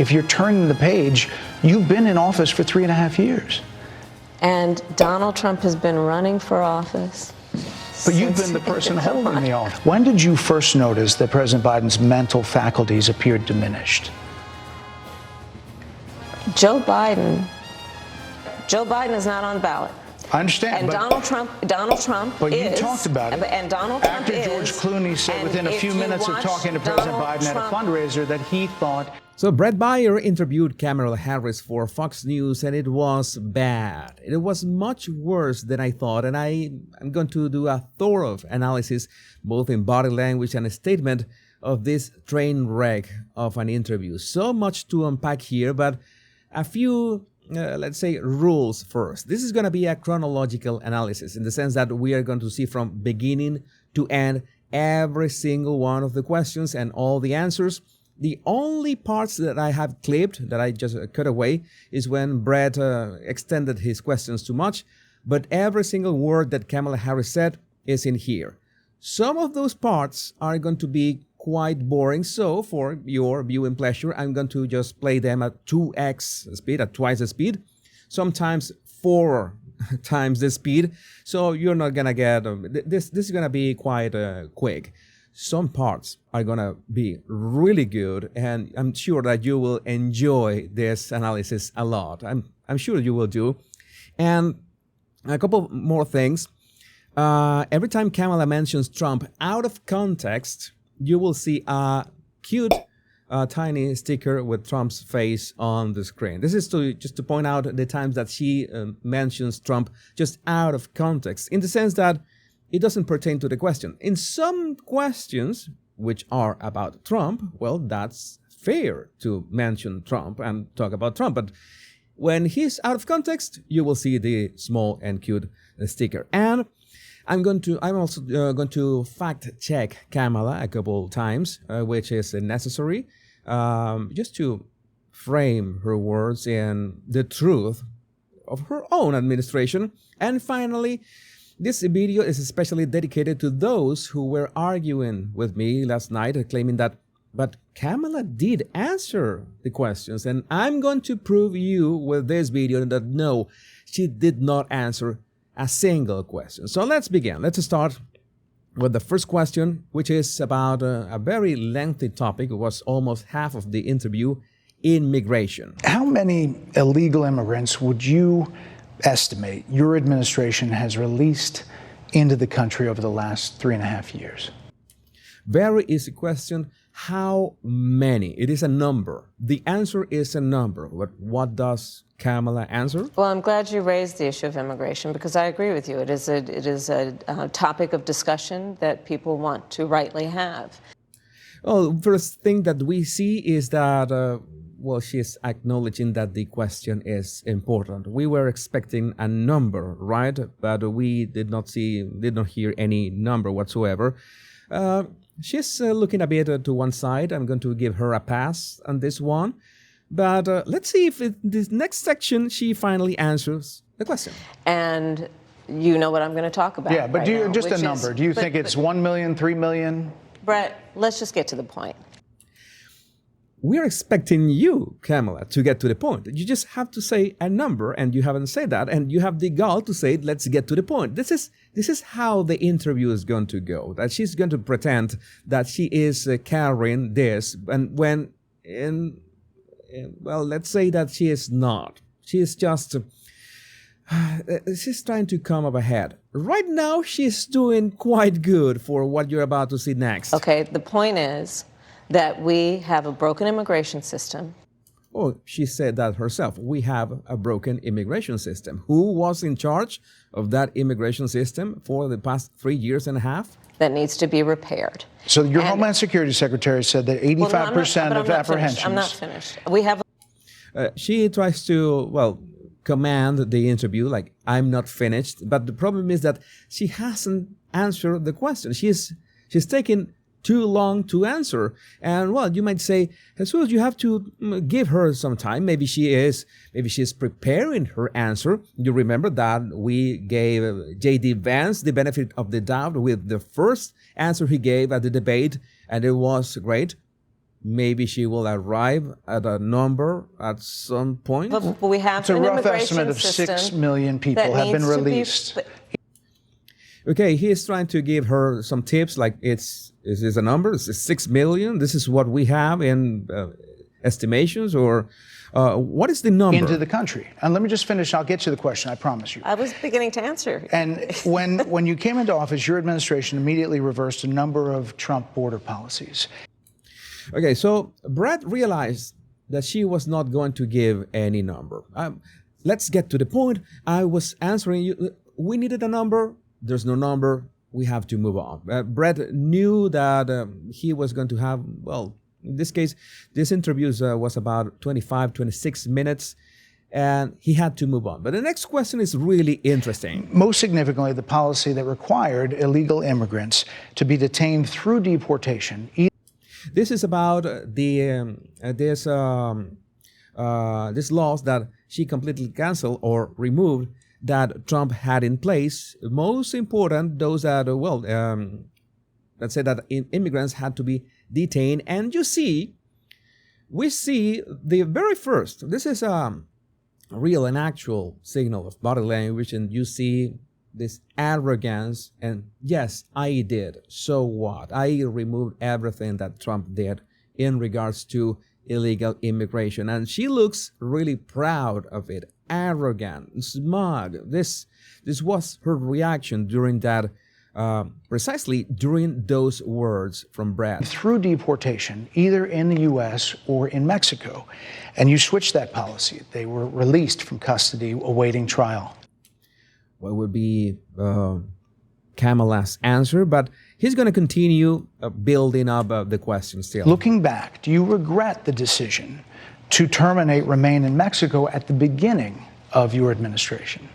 If you're turning the page, you've been in office for 3.5 years. And Donald Trump has been running for office. But you've been the person holding the office. When did you first notice that President Biden's mental faculties appeared diminished? Joe Biden is not on the ballot. I understand. And but Donald Trump But is. you talked about it. And Donald Trump After George Clooney said within a few minutes of talking to President Biden at a fundraiser that he thought. So Brett Baier interviewed Kamala Harris for Fox News, and it was bad. It was much worse than I thought, and I'm going to do a thorough analysis, both in body language and a statement, of this train wreck of an interview. So much to unpack here, but a few let's say rules first. This is going to be a chronological analysis in the sense that we are going to see from beginning to end every single one of the questions and all the answers. The only parts that I have clipped, that I just cut away, is when Brett extended his questions too much. But every single word that Kamala Harris said is in here. Some of those parts are going to be quite boring, so for your viewing pleasure, I'm going to just play them at 2x speed, at twice the speed, sometimes 4 times the speed, so you're not gonna get, this is gonna be quite quick. Some parts are gonna be really good, and I'm sure that you will enjoy this analysis a lot. I'm sure you will do. And a couple more things. Every time Kamala mentions Trump out of context, you will see a cute tiny sticker with Trump's face on the screen. This is just to point out the times that she mentions Trump just out of context, in the sense that it doesn't pertain to the question. In some questions, which are about Trump, well, that's fair to mention Trump and talk about Trump. But when he's out of context, you will see the small and cute sticker. And I'm also going to fact check Kamala a couple times, which is necessary, just to frame her words in the truth of her own administration. And finally, this video is especially dedicated to those who were arguing with me last night, claiming that, but Kamala did answer the questions. And I'm going to prove you with this video that no, she did not answer a single question. So let's begin. Let's start with the first question, which is about a very lengthy topic. It was almost half of the interview: immigration. How many illegal immigrants would you estimate your administration has released into the country over the last 3.5 years? Very easy question. How many? It is a number. The answer is a number. What does Kamala answer? Well, I'm glad you raised the issue of immigration, because I agree with you. It is a topic of discussion that people want to rightly have. Well, first thing that we see is that, well, she's acknowledging that the question is important. We were expecting a number, right? But we did not hear any number whatsoever. She's looking a bit to one side. I'm going to give her a pass on this one. But let's see if in this next section she finally answers the question. And you know what I'm going to talk about. Yeah, but right now, just a number. Do you think it's 1 million, 3 million? Brett, let's just get to the point. We're expecting you, Kamala, to get to the point. You just have to say a number, and you haven't said that, and you have the gall to say, let's get to the point. This is how the interview is going to go, that she's going to pretend that she is carrying this, and when, well, let's say that she is not. She is just, she's trying to come up ahead. Right now, she's doing quite good for what you're about to see next. Okay, the point is that we have a broken immigration system. Oh, she said that herself. We have a broken immigration system. Who was in charge of that immigration system for the past 3.5 years? That needs to be repaired. So your Homeland Security Secretary said that 85% of apprehensions. I'm not finished. We have. She tries to, well, command the interview like, I'm not finished. But the problem is that she hasn't answered the question. She's taking too long to answer. And well, you might say, Jesus, you have to give her some time. Maybe she's preparing her answer. You remember that we gave J.D. Vance the benefit of the doubt with the first answer he gave at the debate, and it was great. maybe she will arrive at a number at some point. But we have It's a an rough immigration estimate of 6 system million people that have been needs to be- released. Okay, he is trying to give her some tips, like is this a number? Is it 6 million? This is what we have in estimations, or what is the number? Into the country. And let me just finish. I'll get to the question, I promise you. I was beginning to answer. And when you came into office, your administration immediately reversed a number of Trump border policies. Okay, so Brett realized that she was not going to give any number. Let's get to the point. I was answering you. We needed a number. There's no number. We have to move on. Brett knew that he was going to have, well, in this case, this interview was about 25, 26 minutes, and he had to move on. But the next question is really interesting. Most significantly, the policy that required illegal immigrants to be detained through deportation. This is about this laws that she completely canceled or removed that Trump had in place. Most important, those that, let's say that immigrants had to be detained. And you see, we see the very first, this is a real and actual signal of body language, and you see this arrogance, and yes, I did. So what? I removed everything that Trump did in regards to illegal immigration, and she looks really proud of it, arrogant, smug. This was her reaction during that, precisely during those words from Brett. Through deportation, either in the U.S. or in Mexico. And you switched that policy. They were released from custody awaiting trial. What would be Kamala's answer? But he's going to continue building up the question still. Looking back, do you regret the decision to terminate Remain in Mexico at the beginning of your administration?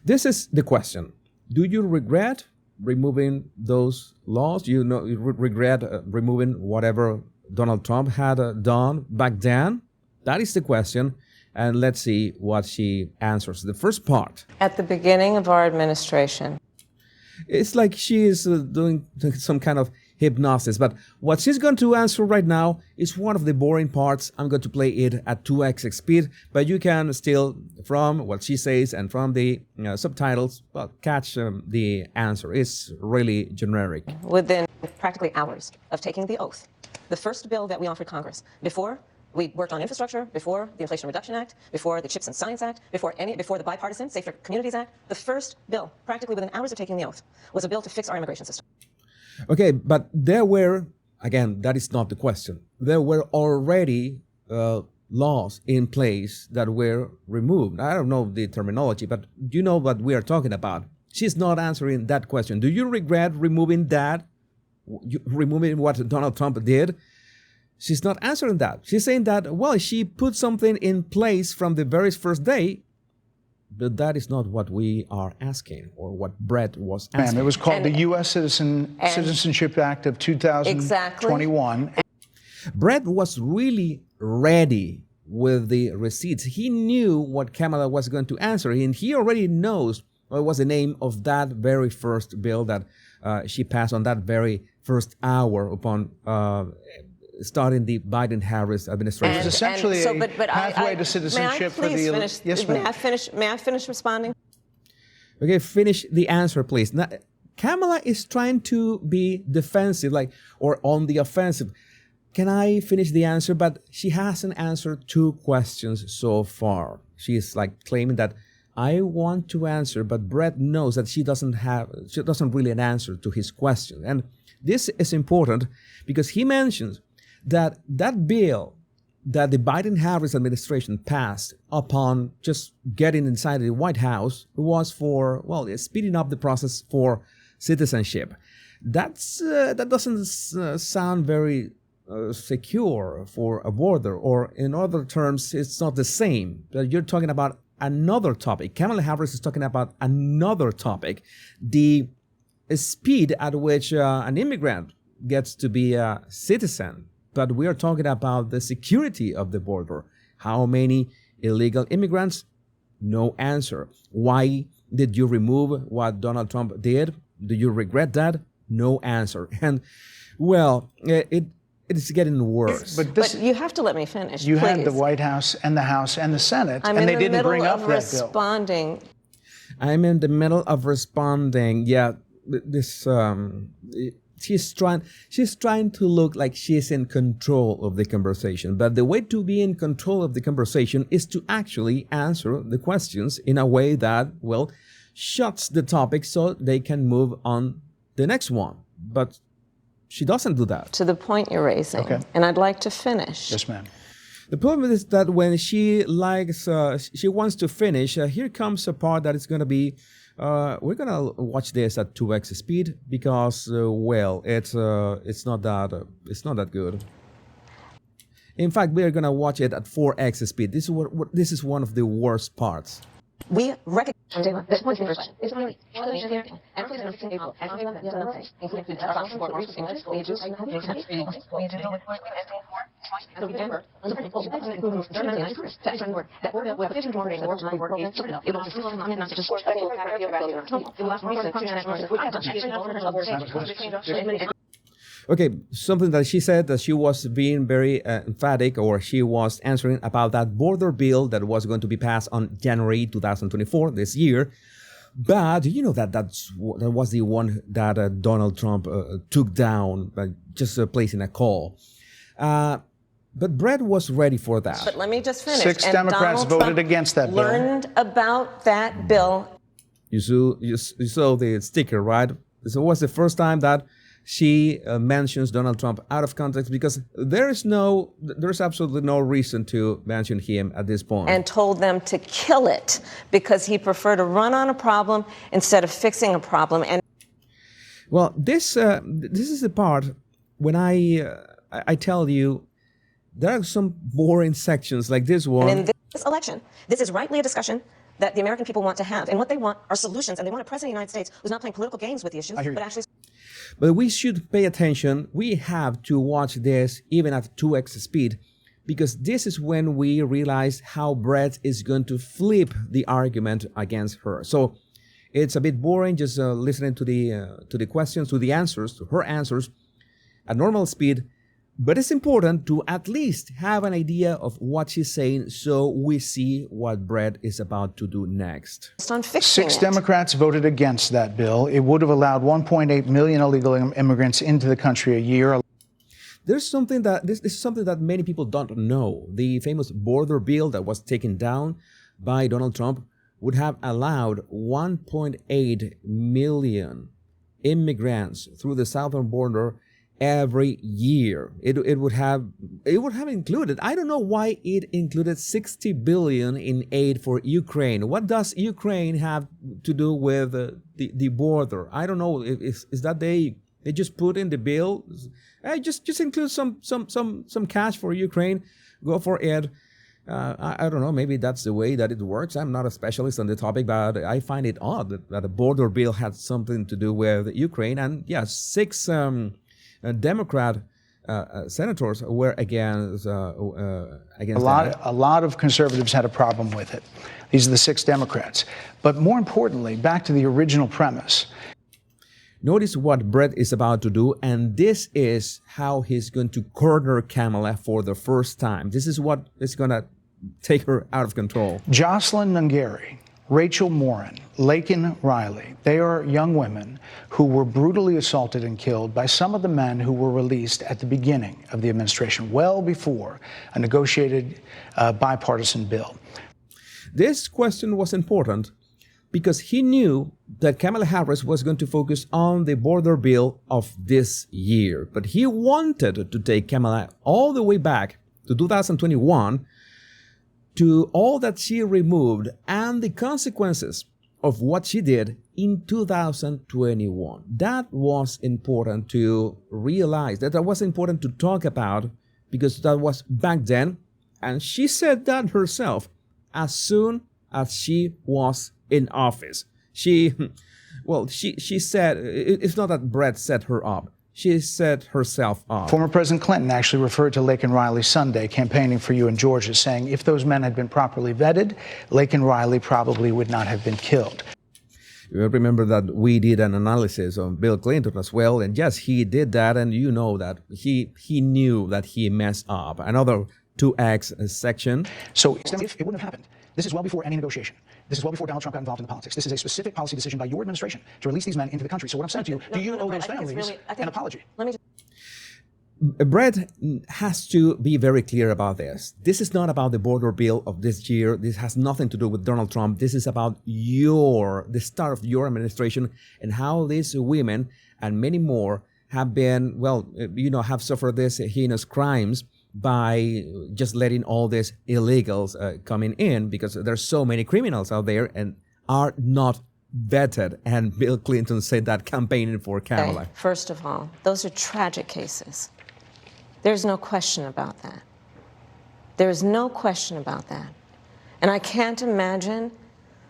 This is the question. Do you regret removing those laws? Do you regret removing whatever Donald Trump had done back then? That is the question. And let's see what she answers. The first part. At the beginning of our administration. It's like she is doing some kind of hypnosis. But what she's going to answer right now is one of the boring parts. I'm going to play it at 2x speed. But you can still, from what she says and from the subtitles, catch the answer. It's really generic. Within practically hours of taking the oath, the first bill that we offered Congress, before we worked on infrastructure, before the Inflation Reduction Act, before the Chips and Science Act, before the Bipartisan Safer Communities Act, the first bill, practically within hours of taking the oath, was a bill to fix our immigration system. Okay, but there were, again, that is not the question. There were already laws in place that were removed. I don't know the terminology, but you know what we are talking about. She's not answering that question. Do you regret removing that, removing what Donald Trump did? She's not answering that. She's saying that, well, she put something in place from the very first day, but that is not what we are asking, or what Brett was asking. It was called the U.S. Citizenship Act of 2021. Exactly. Brett was really ready with the receipts. He knew what Kamala was going to answer, and he already knows what was the name of that very first bill that she passed on that very first hour upon starting the Biden-Harris administration. It was essentially a pathway to citizenship for the... Yes, may I finish responding? Okay, finish the answer, please. Now, Kamala is trying to be defensive, or on the offensive. Can I finish the answer? But she hasn't answered two questions so far. She is claiming that I want to answer, but Brett knows that she doesn't really an answer to his question. And this is important because he mentions that bill that the Biden-Harris administration passed upon just getting inside the White House was for, speeding up the process for citizenship. That doesn't sound very secure for a border, or in other terms, it's not the same. You're talking about another topic. Kamala Harris is talking about another topic, the speed at which an immigrant gets to be a citizen. But we are talking about the security of the border. How many illegal immigrants? No answer. Why did you remove what Donald Trump did? Do you regret that? No answer. And, well, it it's getting worse. But But you have to let me finish, you please. had the White House and the House and the Senate, I'm and in they the didn't middle bring up of that bill. responding. I'm in the middle of responding. Yeah, this she's trying to look like she's in control of the conversation. But the way to be in control of the conversation is to actually answer the questions in a way that, well, shuts the topic so they can move on the next one. But she doesn't do that. To the point you're raising, Okay. and I'd like to finish. Yes, ma'am. The problem is that when she she wants to finish, here comes a part that is going to be, we're going to watch this at 2x speed because, well, it's not that good. In fact, we are going to watch it at 4x speed. This is one of the worst parts. We recognize On day one, this point is the first question. It's only one of the here. And please don't think about as we have another thing, including the function for research English, we do like we do so we remember on the principle that that word we have 15 more days, the word my word is it will just long enough to just it will last more than 2 minutes. Okay, something that she said that she was being very emphatic, or she was answering about that border bill that was going to be passed on January 2024, this year. But you know that was the one that Donald Trump took down by just placing a call. But Brett was ready for that. But let me just finish. 6 And Democrats Donald voted Trump against that bill. learned about that bill. You saw the sticker, right? So it was the first time that she mentions Donald Trump out of context, because there's absolutely no reason to mention him at this point. And told them to kill it because he preferred to run on a problem instead of fixing a problem. And well, this is the part when I tell you there are some boring sections like this one. in this election, this is rightly a discussion that the American people want to have. And what they want are solutions. And they want a president of the United States who's not playing political games with the issues, but actually. But we should pay attention. We have to watch this even at 2x speed, because this is when we realize how Brett is going to flip the argument against her. So it's a bit boring just listening to the questions, to the answers, to her answers at normal speed. But it's important to at least have an idea of what she's saying so we see what Brett is about to do next. On fixing 6 it. Democrats voted against that bill. It would have allowed 1.8 million illegal immigrants into the country a year. There's something that this is something that many people don't know. The famous border bill that was taken down by Donald Trump would have allowed 1.8 million immigrants through the southern border every year. It would have included, I don't know why it included 60 billion in aid for Ukraine. What does Ukraine have to do with the border? I don't know. Is that they just put in the bill? Just include some cash for Ukraine. Go for it. I don't know. Maybe that's the way that it works. I'm not a specialist on the topic, but I find it odd that a border bill had something to do with Ukraine. And yeah, 6 Democrat senators were against that. A lot of conservatives had a problem with it. These are the 6 Democrats. But more importantly, back to the original premise. Notice what Brett is about to do, and this is how he's going to corner Kamala for the first time. This is what is going to take her out of control. Jocelyn Nungari, Rachel Morin, Laken Riley, they are young women who were brutally assaulted and killed by some of the men who were released at the beginning of the administration, well before a negotiated bipartisan bill. This question was important because he knew that Kamala Harris was going to focus on the border bill of this year. But he wanted to take Kamala all the way back to 2021 to all that she removed and the consequences of what she did in 2021. That was important to realize, that was important to talk about, because that was back then, and she said that herself as soon as she was in office. She said, it's not that Brett set her up. She set herself up. Former President Clinton actually referred to Laken Riley Sunday campaigning for you in Georgia, saying if those men had been properly vetted, Laken Riley probably would not have been killed. You remember that we did an analysis on Bill Clinton as well, and yes, he did that, and you know that he knew that he messed up. Another 2X section. So if it wouldn't have happened, this is well before any negotiation. This is well before Donald Trump got involved in the politics. This is a specific policy decision by your administration to release these men into the country. So what I'm saying to you, do you owe those families an apology? Let me just Brett has to be very clear about this. This is not about the border bill of this year. This has nothing to do with Donald Trump. This is about the start of your administration and how these women and many more have been, have suffered these heinous crimes by just letting all these illegals coming in, because there's so many criminals out there and are not vetted. And Bill Clinton said that campaigning for Kamala. First of all, those are tragic cases. There's no question about that. There's no question about that. And I can't imagine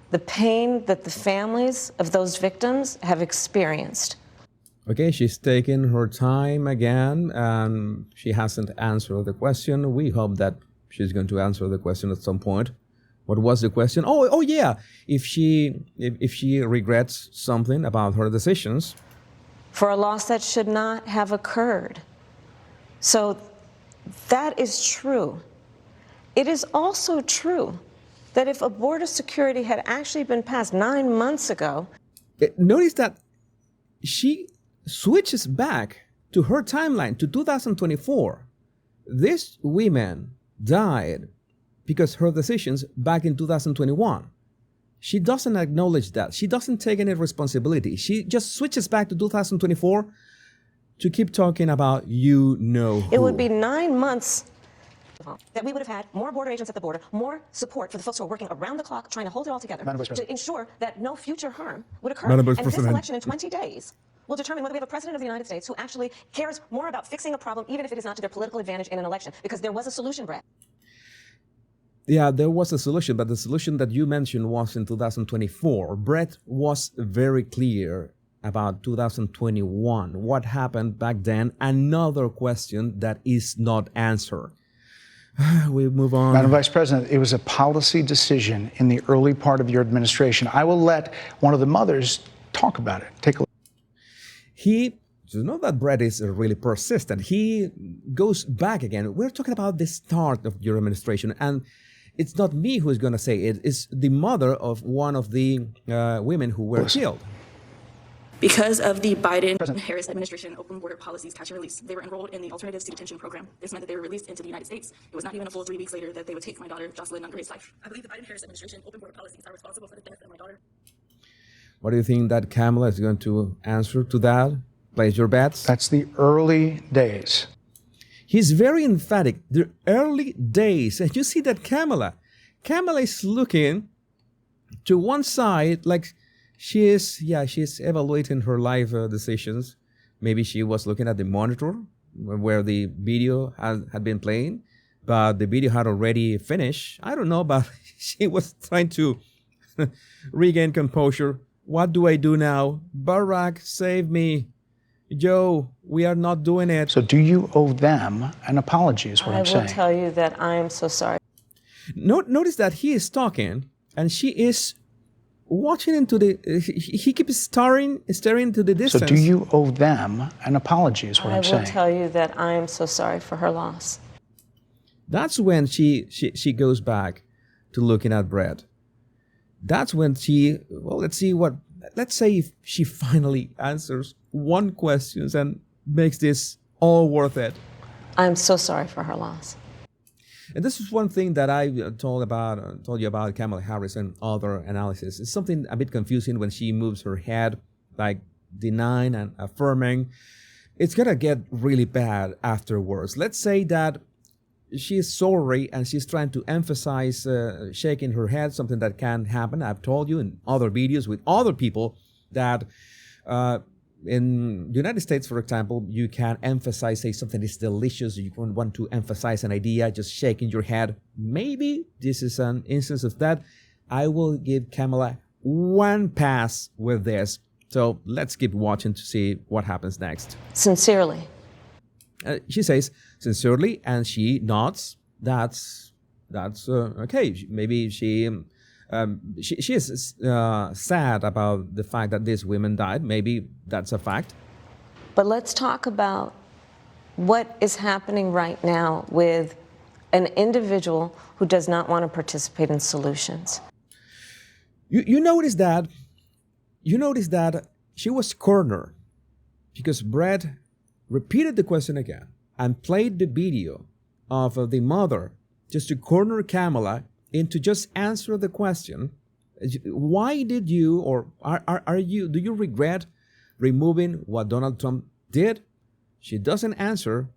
the pain that the families of those victims have experienced. Okay, she's taking her time again, and she hasn't answered the question. We hope that she's going to answer the question at some point. What was the question? Oh yeah, if she regrets something about her decisions. For a loss that should not have occurred. So that is true. It is also true that if a border security had actually been passed 9 months ago. Notice that she switches back to her timeline to 2024. These women died because her decisions back in 2021. She doesn't acknowledge that. She doesn't take any responsibility. She just switches back to 2024 to keep talking about who. It would be 9 months that we would have had more border agents at the border, more support for the folks who are working around the clock, trying to hold it all together, to ensure that no future harm would occur. And this election in 20 days will determine whether we have a president of the United States who actually cares more about fixing a problem, even if it is not to their political advantage in an election, because there was a solution, Brett. Yeah, there was a solution, but the solution that you mentioned was in 2024. Brett was very clear about 2021. What happened back then? Another question that is not answered. We move on. Madam Vice President, it was a policy decision in the early part of your administration. I will let one of the mothers talk about it. Take a look. You know that Brett is really persistent. He goes back again. We're talking about the start of your administration, and it's not me who is going to say it. It's the mother of one of the women who were killed. Because of the Biden-Harris administration open border policies catch and release, they were enrolled in the Alternatives to Detention program. This meant that they were released into the United States. It was not even a full 3 weeks later that they would take my daughter, Jocelyn, Nungare's life. I believe the Biden-Harris administration open border policies are responsible for the death of my daughter. What do you think that Kamala is going to answer to that? Place your bets? That's the early days. He's very emphatic. The early days. And you see that Kamala is looking to one side like she's evaluating her life decisions. Maybe she was looking at the monitor where the video had been playing, but the video had already finished. I don't know, but she was trying to regain composure. What do I do now? Barack, save me. Joe, we are not doing it. So do you owe them an apology is what I'm saying. I will tell you that I am so sorry. Notice that he is talking and she is watching into the, he keeps staring into the distance. So do you owe them an apology is what I'm saying. I will tell you that I am so sorry for her loss. That's when she goes back to looking at Brett. That's when let's say if she finally answers one question and makes this all worth it. I'm so sorry for her loss. And this is one thing that I told you about Kamala Harris and other analysis. It's something a bit confusing when she moves her head, like denying and affirming. It's gonna get really bad afterwards. Let's say that she's sorry and she's trying to emphasize shaking her head, something that can happen. I've told you in other videos with other people that in the United States, for example, you can emphasize, say something is delicious, you want to emphasize an idea, just shaking your head. Maybe this is an instance of that. I will give Kamala one pass with this. So let's keep watching to see what happens next. Sincerely. She says sincerely, and she nods. That's okay. Maybe she She is sad about the fact that these women died. Maybe that's a fact. But let's talk about what is happening right now with an individual who does not want to participate in solutions. You notice that she was cornered because Brett repeated the question again and played the video of the mother just to corner Kamala into just answer the question. Why did you, or do you regret removing what Donald Trump did? She doesn't answer,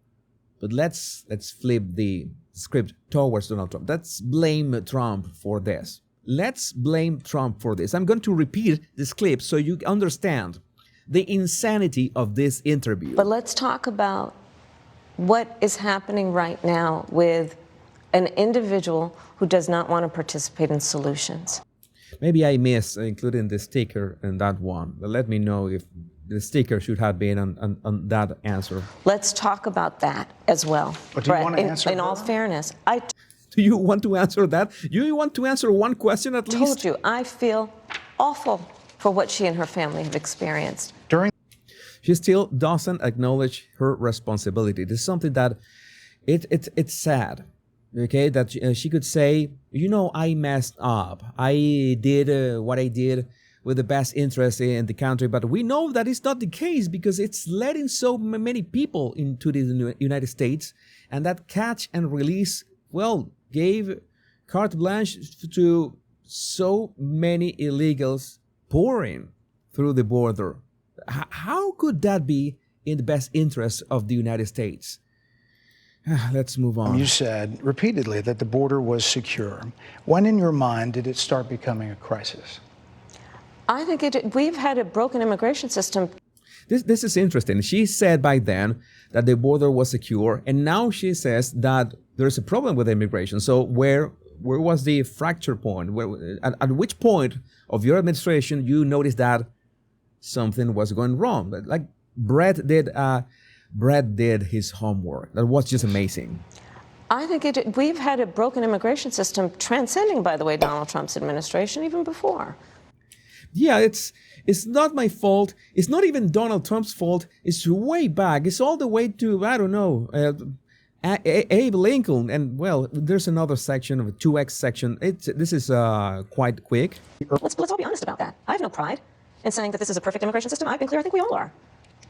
but let's flip the script towards Donald Trump. Let's blame Trump for this. Let's blame Trump for this. I'm going to repeat this clip so you understand the insanity of this interview. But let's talk about what is happening right now with an individual who does not want to participate in solutions. Maybe I missed including the sticker in that one, but let me know if the sticker should have been on that answer. Let's talk about that as well. But do you Brett, want to answer in all her? fairness, Do you want to answer that? You want to answer one question at least? told you, I feel awful for what she and her family have experienced. She still doesn't acknowledge her responsibility. This is something that it's sad, okay? That she could say, you know, I messed up. I did what I did with the best interest in the country. But we know that it's not the case because it's letting so many people into the United States. And that catch and release, well, gave carte blanche to so many illegals pouring through the border. How could that be in the best interest of the United States? Let's move on. You said repeatedly that the border was secure. When in your mind did it start becoming a crisis? I think we've had a broken immigration system. This is interesting. She said by then that the border was secure, and now she says that there's a problem with immigration. So where was the fracture point? At which point of your administration you noticed that something was going wrong? Like Brett did his homework. That was just amazing. I think we've had a broken immigration system transcending, by the way, Donald Trump's administration, even before. Yeah, it's not my fault. It's not even Donald Trump's fault. It's way back. It's all the way to, I don't know, Abe Lincoln. And, well, there's another section, of a 2X section. This is quite quick. Let's all be honest about that. I have no pride in saying that this is a perfect immigration system. I've been clear, I think we all are,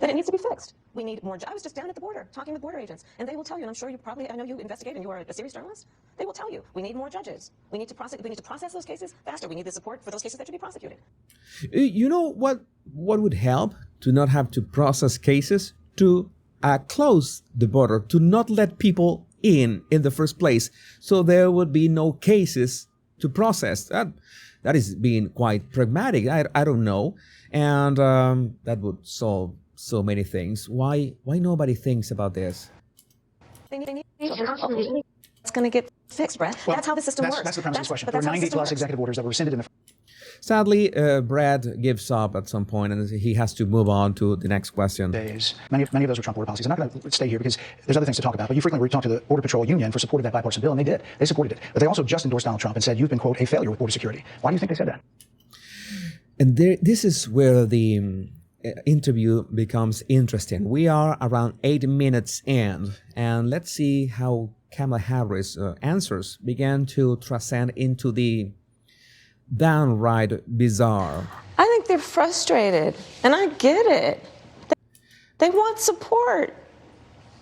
that it needs to be fixed. We need more. I was just down at the border talking with border agents, and they will tell you, and I'm sure I know you investigate and you are a serious journalist, they will tell you, we need more judges. We need to process those cases faster. We need the support for those cases that should be prosecuted. You know what would help to not have to process cases? To close the border, to not let people in the first place, so there would be no cases to process. That is being quite pragmatic. I don't know, and that would solve so many things. Why nobody thinks about this? It's going to get fixed, Brett. Well, that's how the system works. That's the premise of this question. But There were that's how the 90 system plus works. executive orders that were rescinded in the Sadly, Brad gives up at some point, and he has to move on to the next question. days. Many of those were Trump border policies. I'm not going to stay here because there's other things to talk about, but you frequently talked to the Border Patrol Union for support of that bipartisan bill, and they did. They supported it. But they also just endorsed Donald Trump and said, you've been, quote, a failure with border security. Why do you think they said that? And this is where the interview becomes interesting. We are around 8 minutes in, and let's see how Kamala Harris' answers began to transcend into the downright bizarre. I think they're frustrated, and I get it. They want support.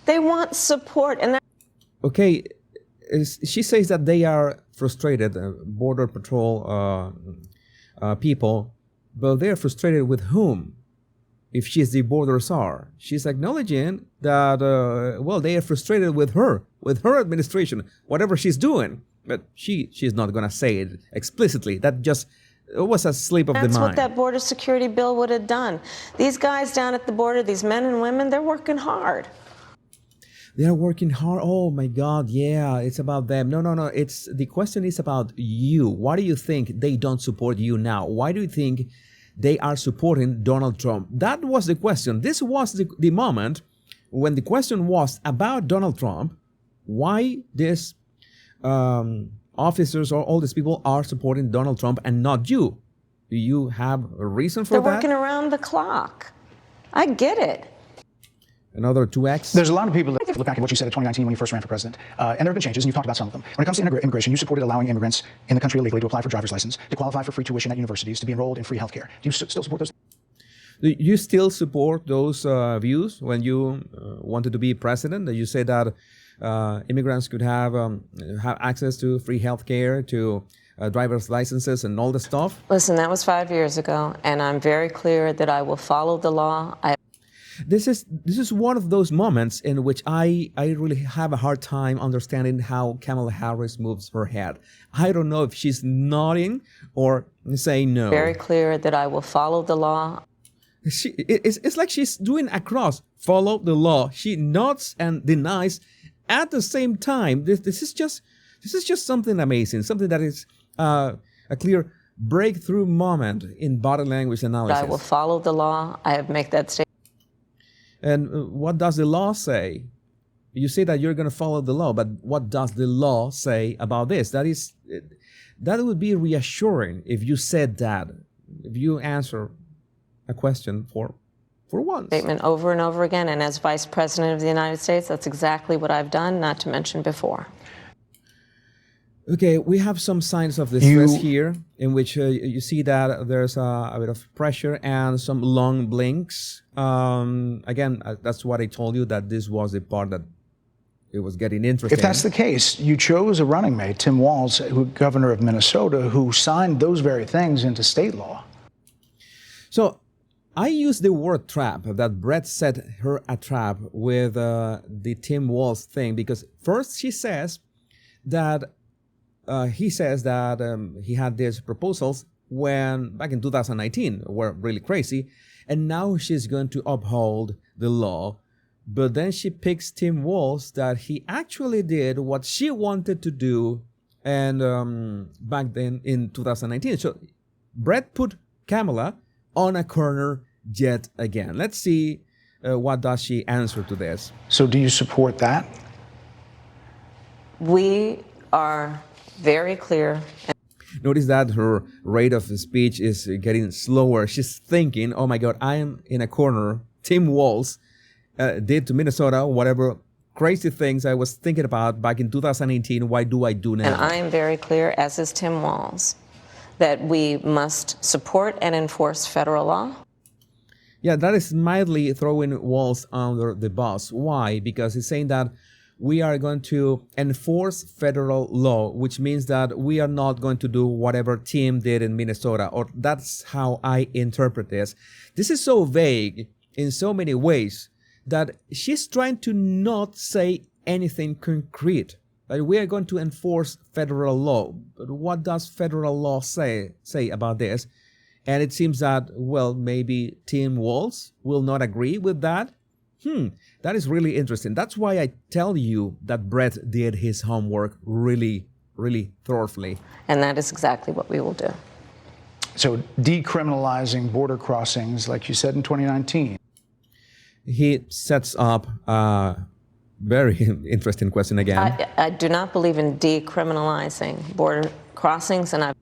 They want support, and Okay, she says that they are frustrated, Border Patrol people, but they're frustrated with whom? If she's the border czar, she's acknowledging that, well, they are frustrated with her administration, whatever she's doing. But she's not going to say it explicitly. That just was a slip of the mind. that's what that border security bill would have done. These guys down at the border, these men and women, they're working hard. They're working hard. Oh my God, yeah, it's about them. No. The question is about you. Why do you think they don't support you now? Why do you think they are supporting Donald Trump? That was the question. This was the moment when the question was about Donald Trump. Why this officers or all these people are supporting Donald Trump and not you. Do you have a reason for They're that? working around the clock. I get it. Another 2x? There's a lot of people that look back at what you said in 2019 when you first ran for president, and there have been changes, and you've talked about some of them. When it comes to immigration, you supported allowing immigrants in the country illegally to apply for driver's license, to qualify for free tuition at universities, to be enrolled in free healthcare. Do you still support those? Do you still support those views when you wanted to be president? You say that immigrants could have access to free healthcare, to driver's licenses and all the stuff? Listen, that was 5 years ago, and I'm very clear that I will follow the law. This is one of those moments in which I really have a hard time understanding how Kamala Harris moves her head. I don't know if she's nodding or saying no. Very clear that I will follow the law. It's like she's doing a cross. Follow the law. She nods and denies at the same time. This is just something amazing. Something that is a clear breakthrough moment in body language analysis. I will follow the law. I have made that statement. And what does the law say? You say that you're going to follow the law, but what does the law say about this? That would be reassuring if you said that, if you answer a question for once. Statement over and over again, and as Vice President of the United States, that's exactly what I've done, not to mention before. Okay, we have some signs of distress here, in which you see that there's a bit of pressure and some long blinks. Again, that's what I told you, that this was the part that it was getting interesting. If that's the case, you chose a running mate, Tim Walz, governor of Minnesota, who signed those very things into state law. So I used the word trap, that Brett set her a trap with the Tim Walz thing, because first she says that he says that he had these proposals when back in 2019 were really crazy, and now she's going to uphold the law. But then she picks Tim Walz, that he actually did what she wanted to do, and back then in 2019. So Brett put Kamala on a corner yet again. Let's see what does she answer to this. So do you support that? We are very clear. Notice that her rate of speech is getting slower. She's thinking, oh my God, I am in a corner. Tim Walz did to Minnesota whatever crazy things I was thinking about back in 2018. Why do I do now? And I am very clear, as is Tim Walz, that we must support and enforce federal law. Yeah, that is mildly throwing Walz under the bus. Why? Because he's saying that we are going to enforce federal law, which means that we are not going to do whatever Tim did in Minnesota, or that's how I interpret this. This is so vague in so many ways that she's trying to not say anything concrete. That we are going to enforce federal law. But what does federal law say about this? And it seems that, well, maybe Tim Walz will not agree with that. That is really interesting. That's why I tell you that Brett did his homework really, really thoroughly. And that is exactly what we will do. So decriminalizing border crossings, like you said in 2019. He sets up a very interesting question again. I do not believe in decriminalizing border crossings, and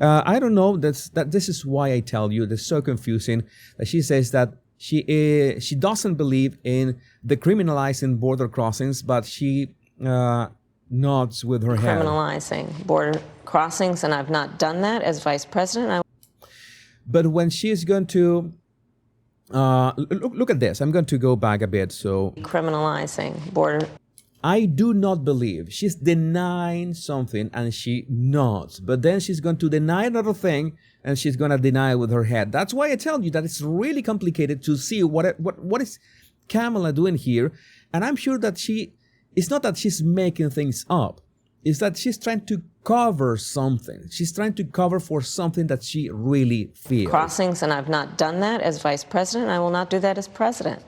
I don't know. This is why I tell you. That's so confusing. That she says that she doesn't believe in decriminalizing border crossings, but she nods with her head. Criminalizing border crossings, and I've not done that as vice president. But when she is going to look at this, I'm going to go back a bit. So Criminalizing border. I do not believe she's denying something and she nods, but then she's going to deny another thing and she's going to deny with her head. That's why I tell you that it's really complicated to see what is Kamala doing here. And I'm sure that it's not that she's making things up. It's that she's trying to cover something. She's trying to cover for something that she really feels. Crossings, and I've not done that as vice president. I will not do that as president.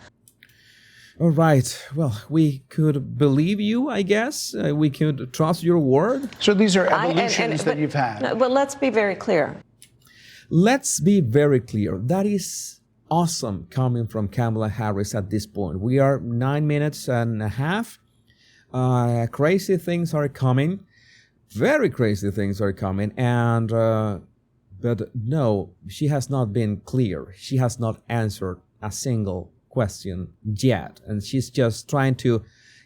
All right. Well, we could believe you, I guess. We could trust your word. So these are evolutions that you've had. But let's be very clear. Let's be very clear. That is awesome coming from Kamala Harris at this point. We are 9 minutes and a half. Crazy things are coming. Very crazy things are coming, and but no, she has not been clear. She has not answered a single question yet, and she's just trying to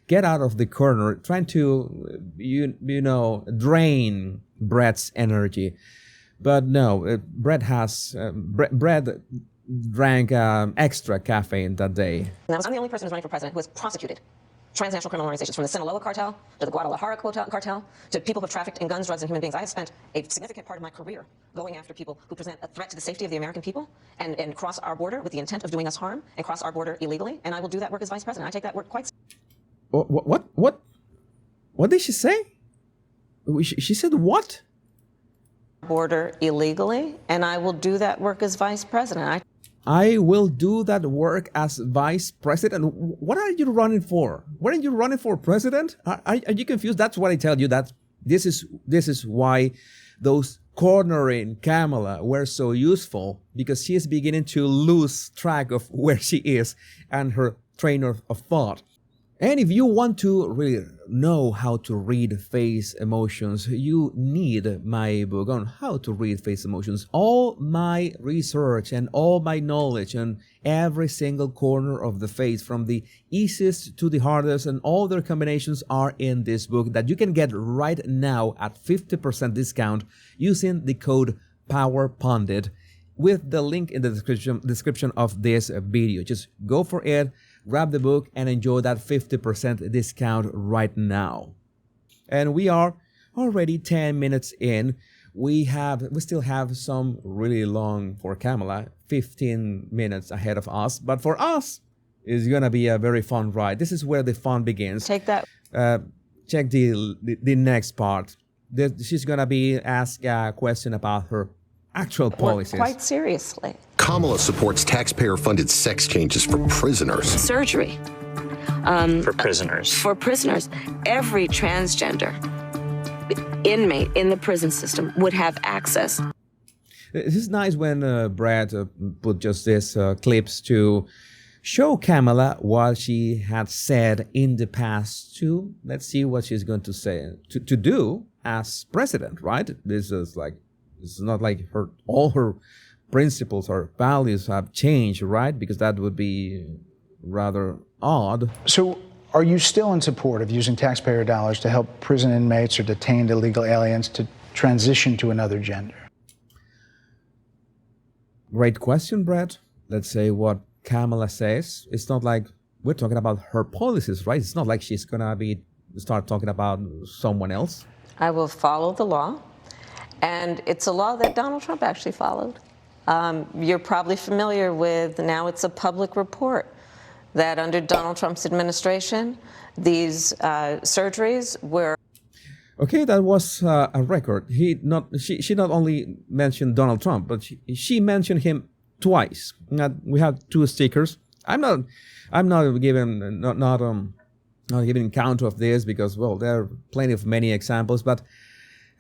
get out of the corner, trying to you know, drain Brett's energy. But no, Brett drank extra caffeine that day. I'm the only person who's running for president who has prosecuted transnational criminal organizations, from the Sinaloa cartel to the Guadalajara cartel to people who have trafficked in guns, drugs, and human beings. I have spent a significant part of my career going after people who present a threat to the safety of the American people and cross our border with the intent of doing us harm and cross our border illegally. And I will do that work as vice president. I take that work quite seriously. What did she say? She said what? Border illegally, and I will do that work as vice president. I will do that work as vice president. What are you running for? What are you running for, president? Are you confused? That's what I tell you. That this is why those cornering Kamala were so useful, because she is beginning to lose track of where she is and her train of thought. And if you want to really know how to read face emotions, you need my book on how to read face emotions. All my research and all my knowledge on every single corner of the face, from the easiest to the hardest, and all their combinations are in this book that you can get right now at 50% discount using the code POWERPUNDIT with the link in the description of this video. Just go for it. Grab the book and enjoy that 50% discount right now. And we are already 10 minutes in. We still have some really long, for Kamala, 15 minutes ahead of us. But for us, it's gonna be a very fun ride. This is where the fun begins. Take that. Check the next part. She's gonna be asked a question about her actual policies. Quite seriously. Kamala supports taxpayer-funded sex changes for prisoners. Surgery. For prisoners. For prisoners. Every transgender inmate in the prison system would have access. This is nice when Brad put just this clips to show Kamala what she had said in the past to, let's see what she's going to say, to do as president, right? This is like, it's not like all her principles or values have changed, right? Because that would be rather odd. So are you still in support of using taxpayer dollars to help prison inmates or detained illegal aliens to transition to another gender? Great question, Brett. Let's say what Kamala says. It's not like we're talking about her policies, right? It's not like she's gonna start talking about someone else. I will follow the law, and it's a law that Donald Trump actually followed. You're probably familiar with, now it's a public report, that under Donald Trump's administration, these surgeries were... Okay, that was a record. She not only mentioned Donald Trump, but she mentioned him twice. We have two stickers. I'm not giving count of this because, well, there are plenty of many examples, but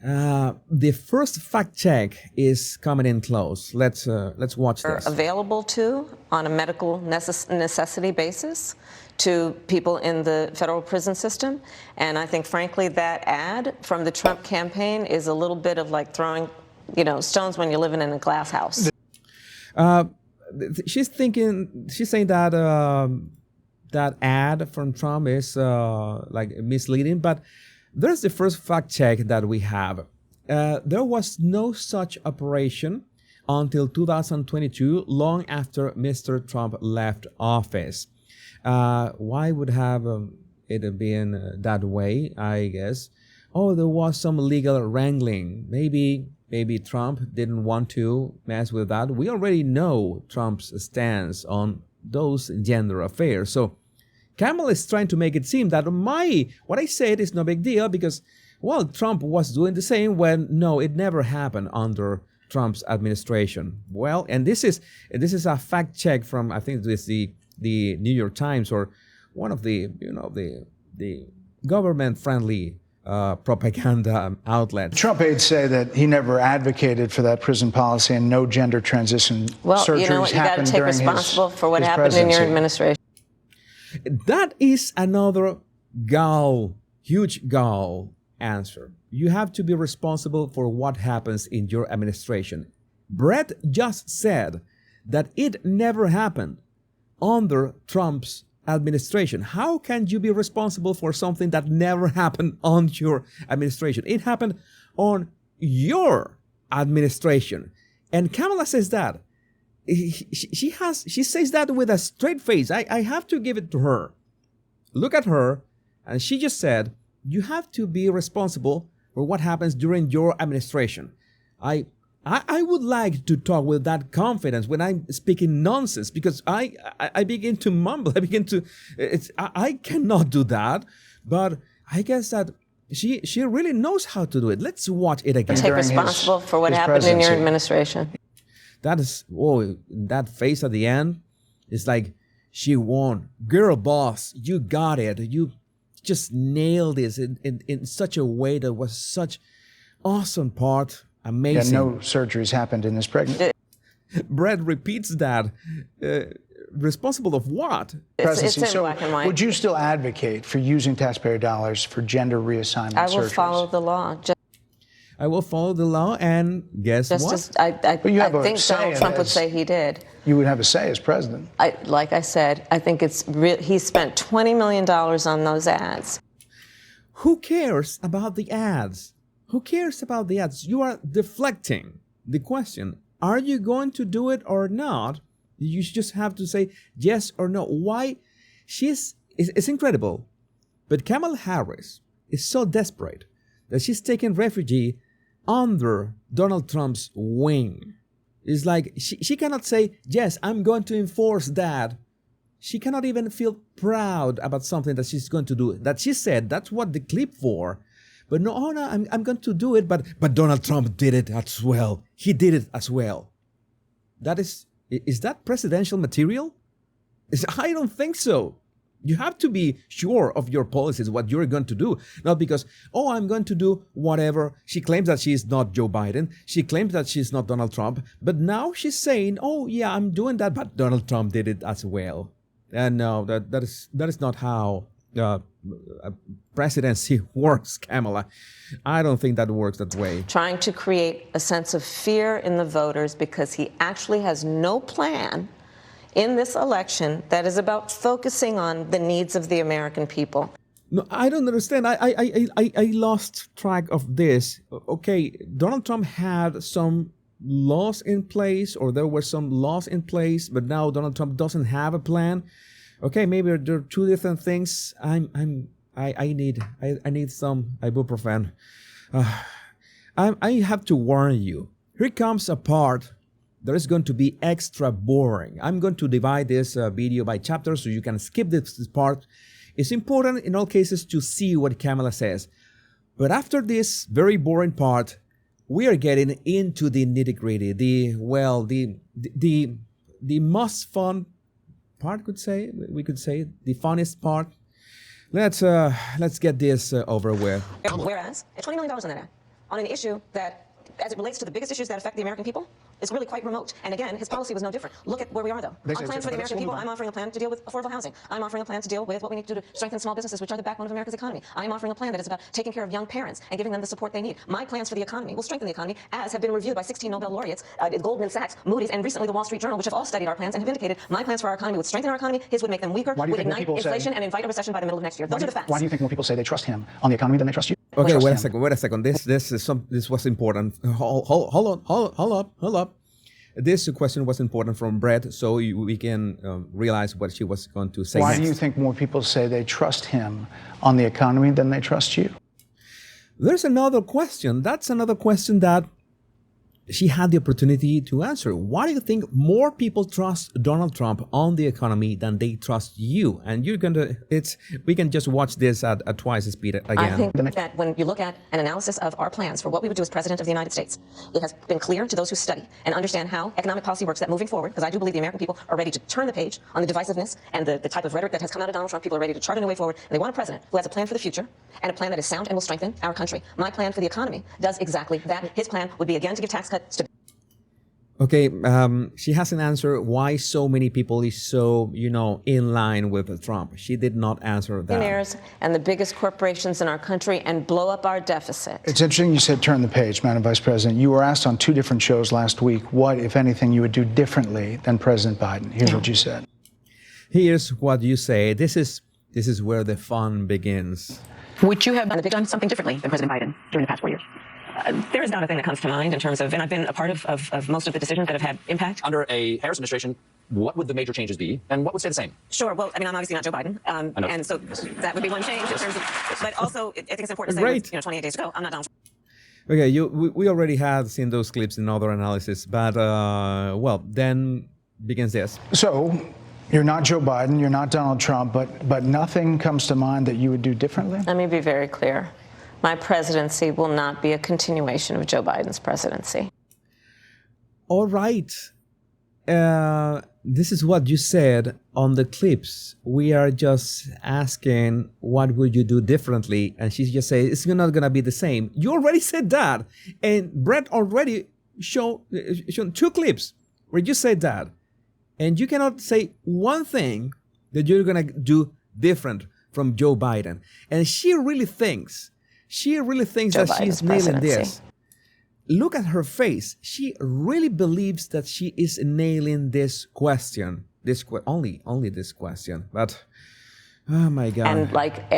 the first fact check is coming in close. Let's watch this. Available to, on a medical necessity basis, to people in the federal prison system. And I think, frankly, that ad from the Trump campaign is a little bit of like throwing, stones when you're living in a glass house. She's saying that that ad from Trump is like misleading, but there's the first fact check that we have. There was no such operation until 2022, long after Mr. Trump left office. Why would have it been that way, I guess? Oh, there was some legal wrangling. Maybe Trump didn't want to mess with that. We already know Trump's stance on those gender affairs. So Kamala is trying to make it seem that what I said is no big deal because, well, Trump was doing the same when, no, it never happened under Trump's administration. Well, and this is a fact check from, I think it's the New York Times or one of the government-friendly propaganda outlets. Trump aides say that he never advocated for that prison policy and no gender transition surgeries you know what, you got to take responsible for what happened in your administration. That is another huge gall answer. You have to be responsible for what happens in your administration. Brett just said that it never happened under Trump's administration. How can you be responsible for something that never happened on your administration? It happened on your administration. And Kamala says that. She says that with a straight face. I have to give it to her. Look at her. And she just said, you have to be responsible for what happens during your administration. I would like to talk with that confidence when I'm speaking nonsense, because I begin to mumble. I cannot do that. But I guess that she really knows how to do it. Let's watch it again. Take responsible for what happened in your administration. That face at the end is like, she won. Girl boss, you got it. You just nailed this in such a way that was such awesome part. Amazing. Yeah, no surgeries happened in this pregnancy. Brett repeats that. Responsible of what? It's in black and white. Would you still advocate for using taxpayer dollars for gender reassignment surgeries? I will follow the law. I will follow the law, and guess what? I think Donald Trump would say he did. You would have a say as president. Like I said, I think he spent $20 million on those ads. Who cares about the ads? Who cares about the ads? You are deflecting the question. Are you going to do it or not? You just have to say yes or no. Why? It's incredible. But Kamala Harris is so desperate that she's taking refuge under Donald Trump's wing. It's like she cannot say, yes, I'm going to enforce that. She cannot even feel proud about something that she's going to do. That she said, that's what the clip for. But no, I'm going to do it, but Donald Trump did it as well. He did it as well. Is that presidential material? I don't think so. You have to be sure of your policies, what you're going to do. Not because, I'm going to do whatever. She claims that she's not Joe Biden. She claims that she's not Donald Trump. But now she's saying, yeah, I'm doing that, but Donald Trump did it as well. And no, that is not how presidency works, Kamala. I don't think that works that way. Trying to create a sense of fear in the voters because he actually has no plan in this election that is about focusing on the needs of the American people. No, I don't understand. I lost track of this. Okay, Donald Trump had some laws in place, or there were some laws in place, but now Donald Trump doesn't have a plan. Okay, maybe there are two different things. I need some ibuprofen. I have to warn you. Here comes a part that is going to be extra boring. I'm going to divide this video by chapters so you can skip this part. It's important in all cases to see what Kamala says. But after this very boring part, we are getting into the nitty-gritty, the most fun part, we could say the funniest part. Let's get this over with. Whereas, at $20 million on that ad, on an issue that, as it relates to the biggest issues that affect the American people, is really quite remote. And again, his policy was no different. Look at where we are, though. On plans for the American people, I'm offering a plan to deal with affordable housing. I'm offering a plan to deal with what we need to do to strengthen small businesses, which are the backbone of America's economy. I'm offering a plan that is about taking care of young parents and giving them the support they need. My plans for the economy will strengthen the economy, as have been reviewed by 16 Nobel laureates, Goldman Sachs, Moody's, and recently the Wall Street Journal, which have all studied our plans and have indicated my plans for our economy would strengthen our economy, his would make them weaker, would ignite inflation, and invite a recession by the middle of next year. Those are the facts. Why do you think more people say they trust him on the economy than they trust you? Okay, wait a second. This was important. Hold up. This question was important from Brett, so we can realize what she was going to say. Why next. do you think more people say they trust him on the economy than they trust you? There's another question. That's another question that she had the opportunity to answer. Why do you think more people trust Donald Trump on the economy than they trust you? And we can just watch this at twice the speed again. I think that when you look at an analysis of our plans for what we would do as President of the United States, it has been clear to those who study and understand how economic policy works that moving forward, because I do believe the American people are ready to turn the page on the divisiveness and the type of rhetoric that has come out of Donald Trump. People are ready to chart a new way forward, and they want a president who has a plan for the future and a plan that is sound and will strengthen our country. My plan for the economy does exactly that. His plan would be, again, to give tax cuts to... Okay, she hasn't answered why so many people is so, in line with Trump. She did not answer that. Millionaires and the biggest corporations in our country and blow up our deficit. It's interesting you said turn the page, Madam Vice President. You were asked on 2 different shows last week what, if anything, you would do differently than President Biden. Here's what you said. Here's what you say. This is where the fun begins. Would you have done something differently than President Biden during the past 4 years? There is not a thing that comes to mind in terms of, and I've been a part of most of the decisions that have had impact. Under a Harris administration, what would the major changes be, and what would stay the same? Sure. Well, I mean, I'm obviously not Joe Biden, and so that would be one change in terms of. But also, I think it's important to say, with, 28 days ago, I'm not Donald Trump. Okay, we already had seen those clips in other analysis, but well, then begins this. So, you're not Joe Biden, you're not Donald Trump, but nothing comes to mind that you would do differently? Let me be very clear. My presidency will not be a continuation of Joe Biden's presidency. All right. This is what you said on the clips. We are just asking, what would you do differently? And she just said, it's not going to be the same. You already said that. And Brett already shown 2 clips where you said that. And you cannot say one thing that you're going to do different from Joe Biden. And she really thinks that she's nailing this. Look at her face. She really believes that she is nailing this question. Only this question. But, oh my God. And like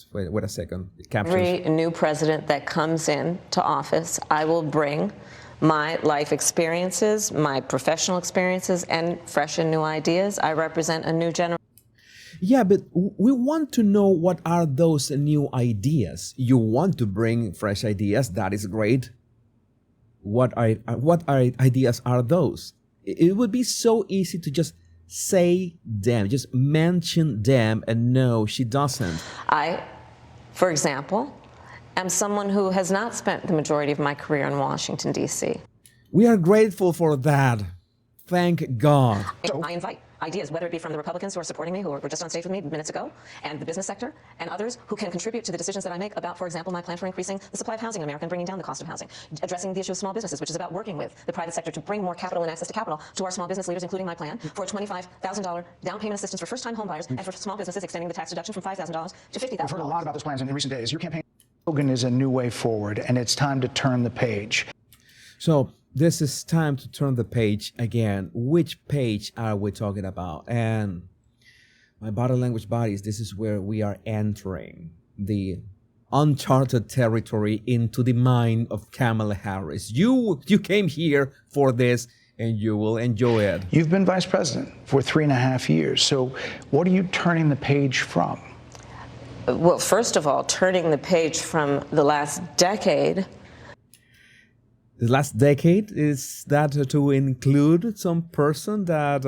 wait a second. Every new president that comes in to office, I will bring my life experiences, my professional experiences, and fresh and new ideas. I represent a new generation. Yeah, but we want to know what are those new ideas. You want to bring fresh ideas. That is great. What ideas are those? It would be so easy to just say them, just mention them, and no, she doesn't. I, for example, am someone who has not spent the majority of my career in Washington, D.C. We are grateful for that. Thank God. I invite ideas, whether it be from the Republicans who are supporting me, who were just on stage with me minutes ago, and the business sector, and others who can contribute to the decisions that I make about, for example, my plan for increasing the supply of housing in America and bringing down the cost of housing, addressing the issue of small businesses, which is about working with the private sector to bring more capital and access to capital to our small business leaders, including my plan for a $25,000 down payment assistance for first-time home buyers, and for small businesses extending the tax deduction from $5,000 to $50,000. We've heard a lot about those plans in recent days. Your campaign slogan is a new way forward, and it's time to turn the page. So this is time to turn the page again. Which page are we talking about? And my body language buddies, this is where we are entering the uncharted territory into the mind of Kamala Harris. You came here for this, and you will enjoy it. You've been vice president for 3.5 years. So what are you turning the page from? Well, first of all, turning the page from the last decade. The last decade, is that to include some person that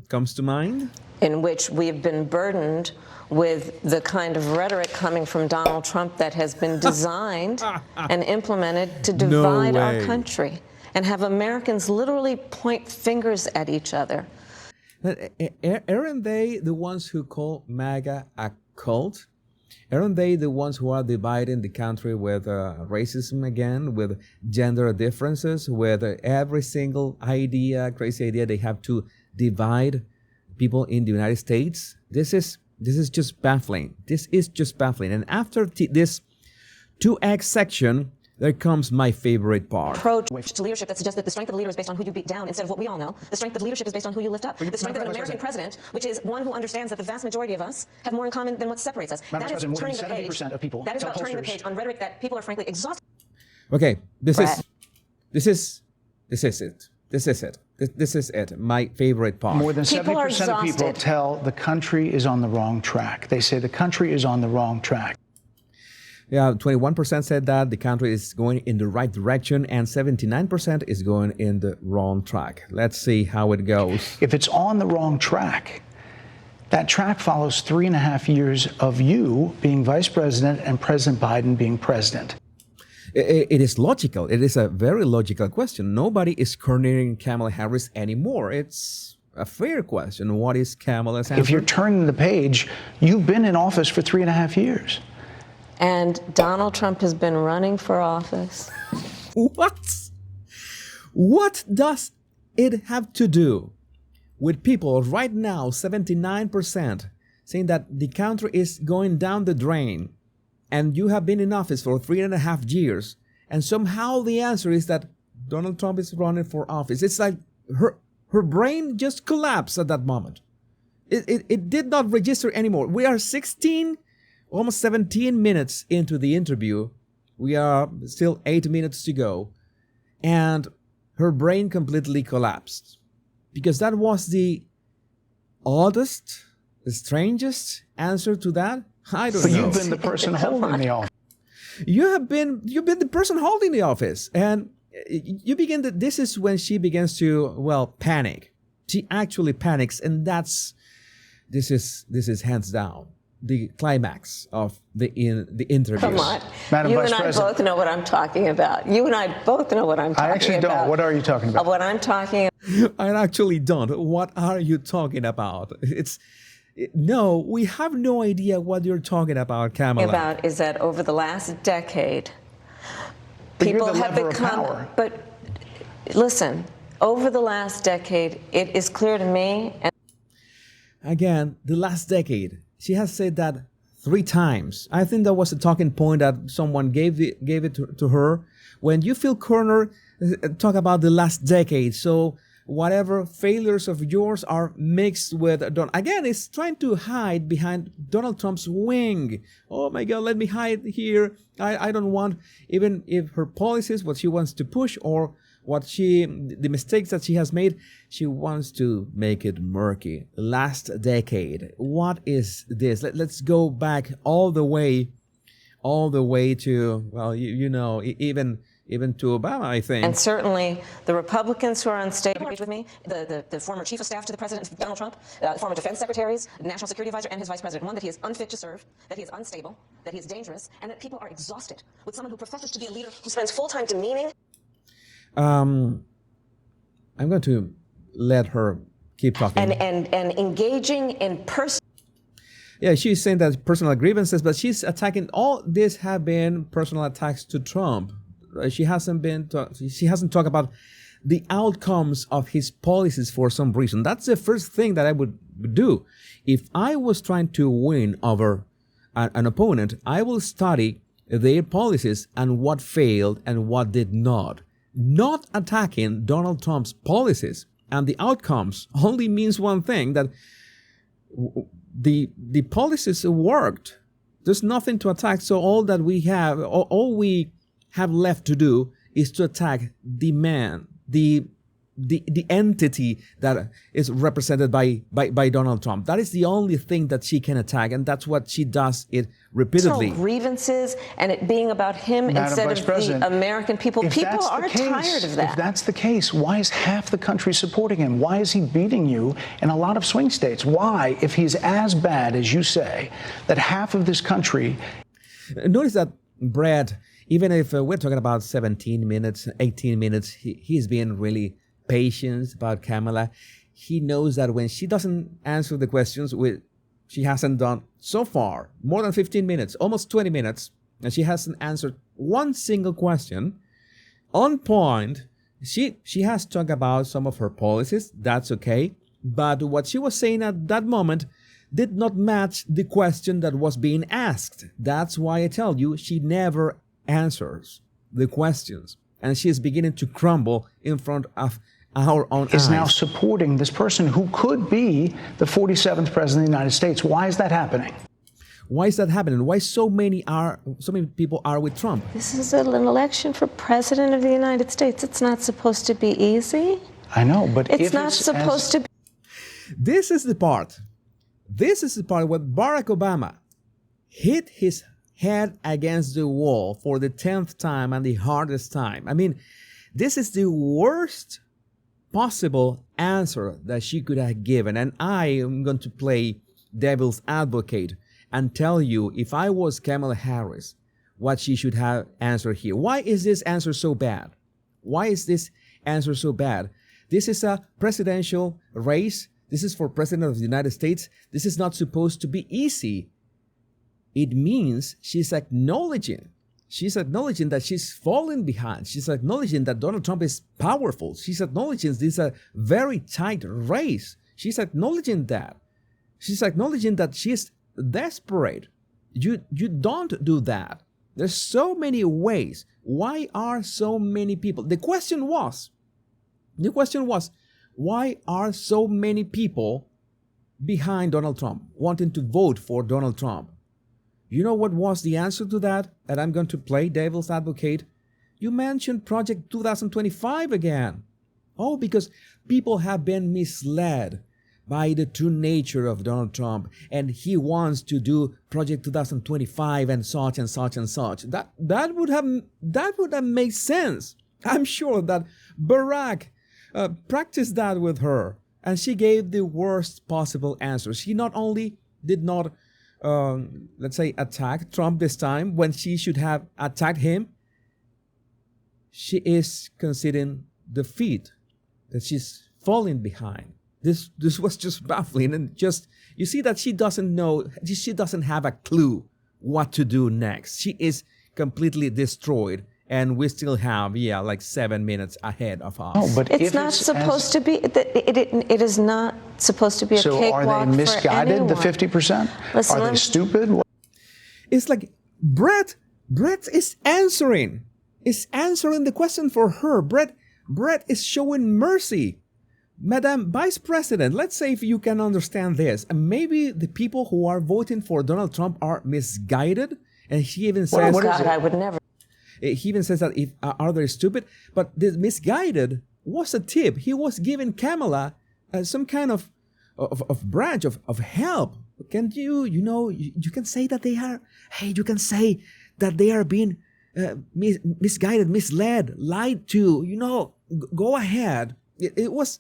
comes to mind? In which we've been burdened with the kind of rhetoric coming from Donald Trump that has been designed and implemented to divide our country and have Americans literally point fingers at each other. Aren't they the ones who call MAGA a cult? Aren't they the ones who are dividing the country with racism again, with gender differences, with every single idea, crazy idea they have to divide people in the United States? This is just baffling. This is just baffling. And after this 2X section, there comes my favorite part. Approach to leadership that suggests that the strength of a leader is based on who you beat down instead of what we all know. The strength of leadership is based on who you lift up. The strength of an American president, which is one who understands that the vast majority of us have more in common than what separates us. That is turning the page. That is about turning the page on rhetoric that people are frankly exhausted. Okay, this is it. My favorite part. More than 70% of people tell the country is on the wrong track. They say the country is on the wrong track. Yeah, 21% said that the country is going in the right direction, and 79% is going in the wrong track. Let's see how it goes. If it's on the wrong track, that track follows 3.5 years of you being vice president and President Biden being president. It is logical. It is a very logical question. Nobody is cornering Kamala Harris anymore. It's a fair question. What is Kamala's answer? If you're turning the page, you've been in office for 3.5 years. And Donald Trump has been running for office. What? What does it have to do with people right now, 79%, saying that the country is going down the drain, and you have been in office for 3.5 years, and somehow the answer is that Donald Trump is running for office? It's like her brain just collapsed at that moment. It did not register anymore. We are 16, almost 17 minutes into the interview. We are still 8 minutes to go. And her brain completely collapsed. Because that was the oddest, the strangest answer to that. I don't know. But you've been the person holding the office. You've been the person holding the office. And this is when she begins to, panic. She actually panics, and this is hands down the climax of the interview. Come on. Madam You Vice and I President. both know what I'm talking about. You and I both know what I'm talking about. I actually don't. What are you talking about? What I'm talking I actually don't. What are you talking about? No, we have no idea what you're talking about, Kamala. about is that over the last decade, But you're people the have lever of become. power. But listen, over the last decade, it is clear to me. Again, the last decade. She has said that 3 times. I think that was a talking point that someone gave it to her. When you feel cornered, talk about the last decade. So whatever failures of yours are mixed with again, it's trying to hide behind Donald Trump's wing. Oh my God, let me hide here. I don't want, even if her policies, what she wants to push, or the mistakes that she has made, she wants to make it murky. Last decade. What is this? Let's go back all the way to, even to Obama, I think. And certainly the Republicans who are unstable with me, the former chief of staff to the president, Donald Trump, former defense secretaries, national security advisor, and his vice president, one, that he is unfit to serve, that he is unstable, that he is dangerous, and that people are exhausted with someone who professes to be a leader who spends full time demeaning. I'm going to let her keep talking. And engaging in Yeah, she's saying that personal grievances, but she's attacking. All this have been personal attacks to Trump. She hasn't talked about the outcomes of his policies for some reason. That's the first thing that I would do. If I was trying to win over an opponent, I will study their policies and what failed and what did not. Not attacking Donald Trump's policies and the outcomes only means one thing, that the policies worked. There's nothing to attack. So all we have left to do is to attack the man, the entity that is represented by Donald Trump. That is the only thing that she can attack, and that's what she does it repeatedly. Grievances and it being about him Madam instead Vice of President, the American people. People are tired of that. If that's the case, why is half the country supporting him? Why is he beating you in a lot of swing states? Why, if he's as bad as you say, that half of this country... Notice that Brad, even if we're talking about 17 minutes, 18 minutes, he's being really patient about Kamala. He knows that when she doesn't answer the questions, she hasn't done so far, more than 15 minutes, almost 20 minutes, and she hasn't answered one single question on point. She has talked about some of her policies. That's okay. But what she was saying at that moment did not match the question that was being asked. That's why I tell you, she never answers the questions. And she is beginning to crumble in front of our own eyes. Is now supporting this person who could be the 47th president of the United States. Why is that happening? Why is that happening? Why so many people are with Trump? This is an election for president of the United States. It's not supposed to be easy. I know, but it's not supposed to be. This is the part where Barack Obama hit his head against the wall for the 10th time and the hardest time. I mean, this is the worst possible answer that she could have given. And I am going to play devil's advocate and tell you, if I was Kamala Harris, what she should have answered here. Why is this answer so bad? Why is this answer so bad? This is a presidential race. This is for president of the United States. This is not supposed to be easy. It means she's acknowledging She's acknowledging that she's falling behind. She's acknowledging that Donald Trump is powerful. She's acknowledging this is a very tight race. She's acknowledging that. She's acknowledging that she's desperate. You don't do that. There's so many ways. Why are so many people? The question was, why are so many people behind Donald Trump, wanting to vote for Donald Trump? You know what was the answer to that? And I'm going to play devil's advocate. You mentioned Project 2025 again. Oh, because people have been misled by the true nature of Donald Trump, and he wants to do Project 2025 and such and such and such. That would have made sense. I'm sure that Barack practiced that with her, and she gave the worst possible answer. She not only did not let's say, attack Trump this time when she should have attacked him, she is conceding defeat, that she's falling behind. This was just baffling, and just, you see that she doesn't know, she doesn't have a clue what to do next. She is completely destroyed, and we still have, like 7 minutes ahead of us. Oh, but it's not supposed to be, it is not supposed to be a cakewalk for anyone. So are they misguided, the 50%? Listen, are they stupid? It's like Brett is answering the question for her. Brett is showing mercy. Madam Vice President, let's say if you can understand this, and maybe the people who are voting for Donald Trump are misguided, and she even says, God, I would never. He even says that are they stupid? But the misguided was a tip. He was giving Kamala some kind of branch of help. Can you can say that they are, you can say that they are being misguided, misled, lied to, go ahead. It was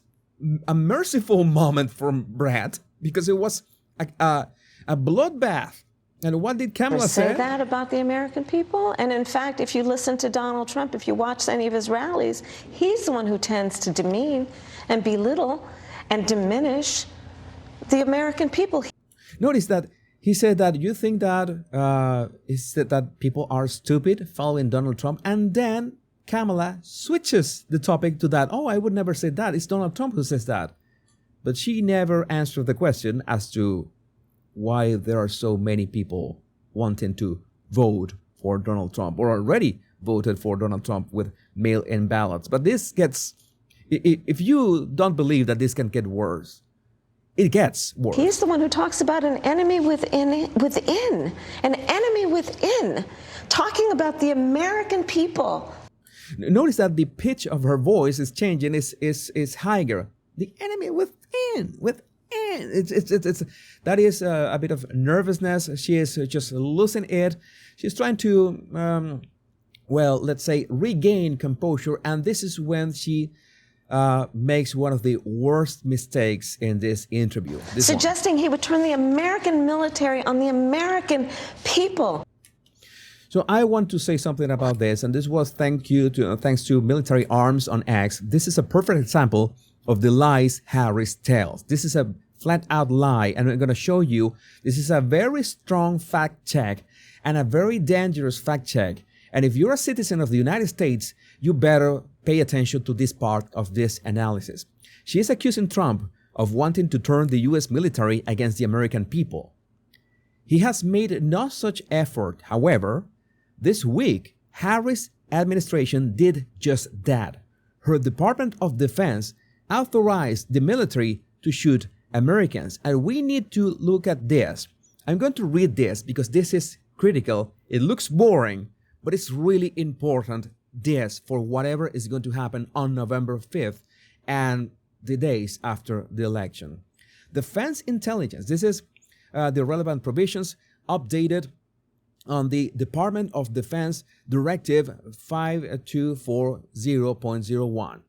a merciful moment from Brad, because it was a bloodbath. And what did Kamala say? Say that about the American people? And in fact, if you listen to Donald Trump, if you watch any of his rallies, he's the one who tends to demean and belittle and diminish the American people. Notice that he said that you think that that people are stupid following Donald Trump, and then Kamala switches the topic to that. Oh, I would never say that. It's Donald Trump who says that. But she never answered the question as to why there are so many people wanting to vote for Donald Trump, or already voted for Donald Trump with mail-in ballots. But this gets, if you don't believe that this can get worse, it gets worse. He's the one who talks about an enemy within, an enemy within, talking about the American people. Notice that the pitch of her voice is changing, is higher. The enemy within. It's that is a bit of nervousness. She is just losing it. She's trying to, let's say, regain composure, and this is when she makes one of the worst mistakes in this interview. Suggesting he would turn the American military on the American people. So I want to say something about this, and this was thanks to Military Arms on X. This is a perfect example of the lies Harris tells. This is a flat-out lie, and I'm going to show you this is a very strong fact check and a very dangerous fact check. And if you're a citizen of the United States, you better pay attention to this part of this analysis. She is accusing Trump of wanting to turn the U.S. military against the American people. He has made no such effort. However, this week, Harris' administration did just that. Her Department of Defense authorized the military to shoot Americans. And we need to look at this. I'm going to read this because this is critical. It looks boring, but it's really important, this, for whatever is going to happen on November 5th and the days after the election. Defense intelligence, this is the relevant provisions updated on the Department of Defense Directive 5240.01.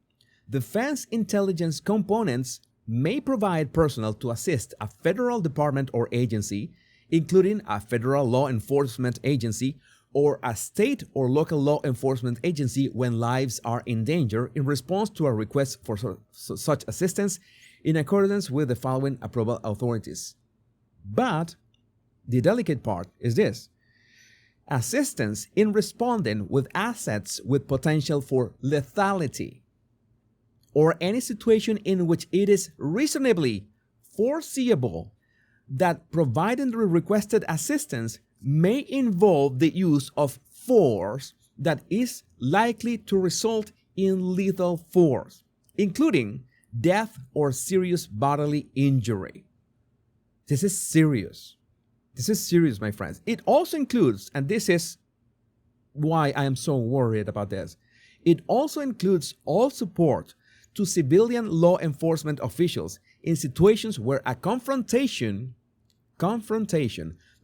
Defense intelligence components may provide personnel to assist a federal department or agency, including a federal law enforcement agency or a state or local law enforcement agency when lives are in danger, in response to a request for such assistance in accordance with the following approval authorities. But the delicate part is this. assistance in responding with assets with potential for lethality, or any situation in which it is reasonably foreseeable that providing the requested assistance may involve the use of force that is likely to result in lethal force, including death or serious bodily injury. This is serious. This is serious, my friends. It also includes, and this is why I am so worried about this, it also includes all support to civilian law enforcement officials in situations where a confrontation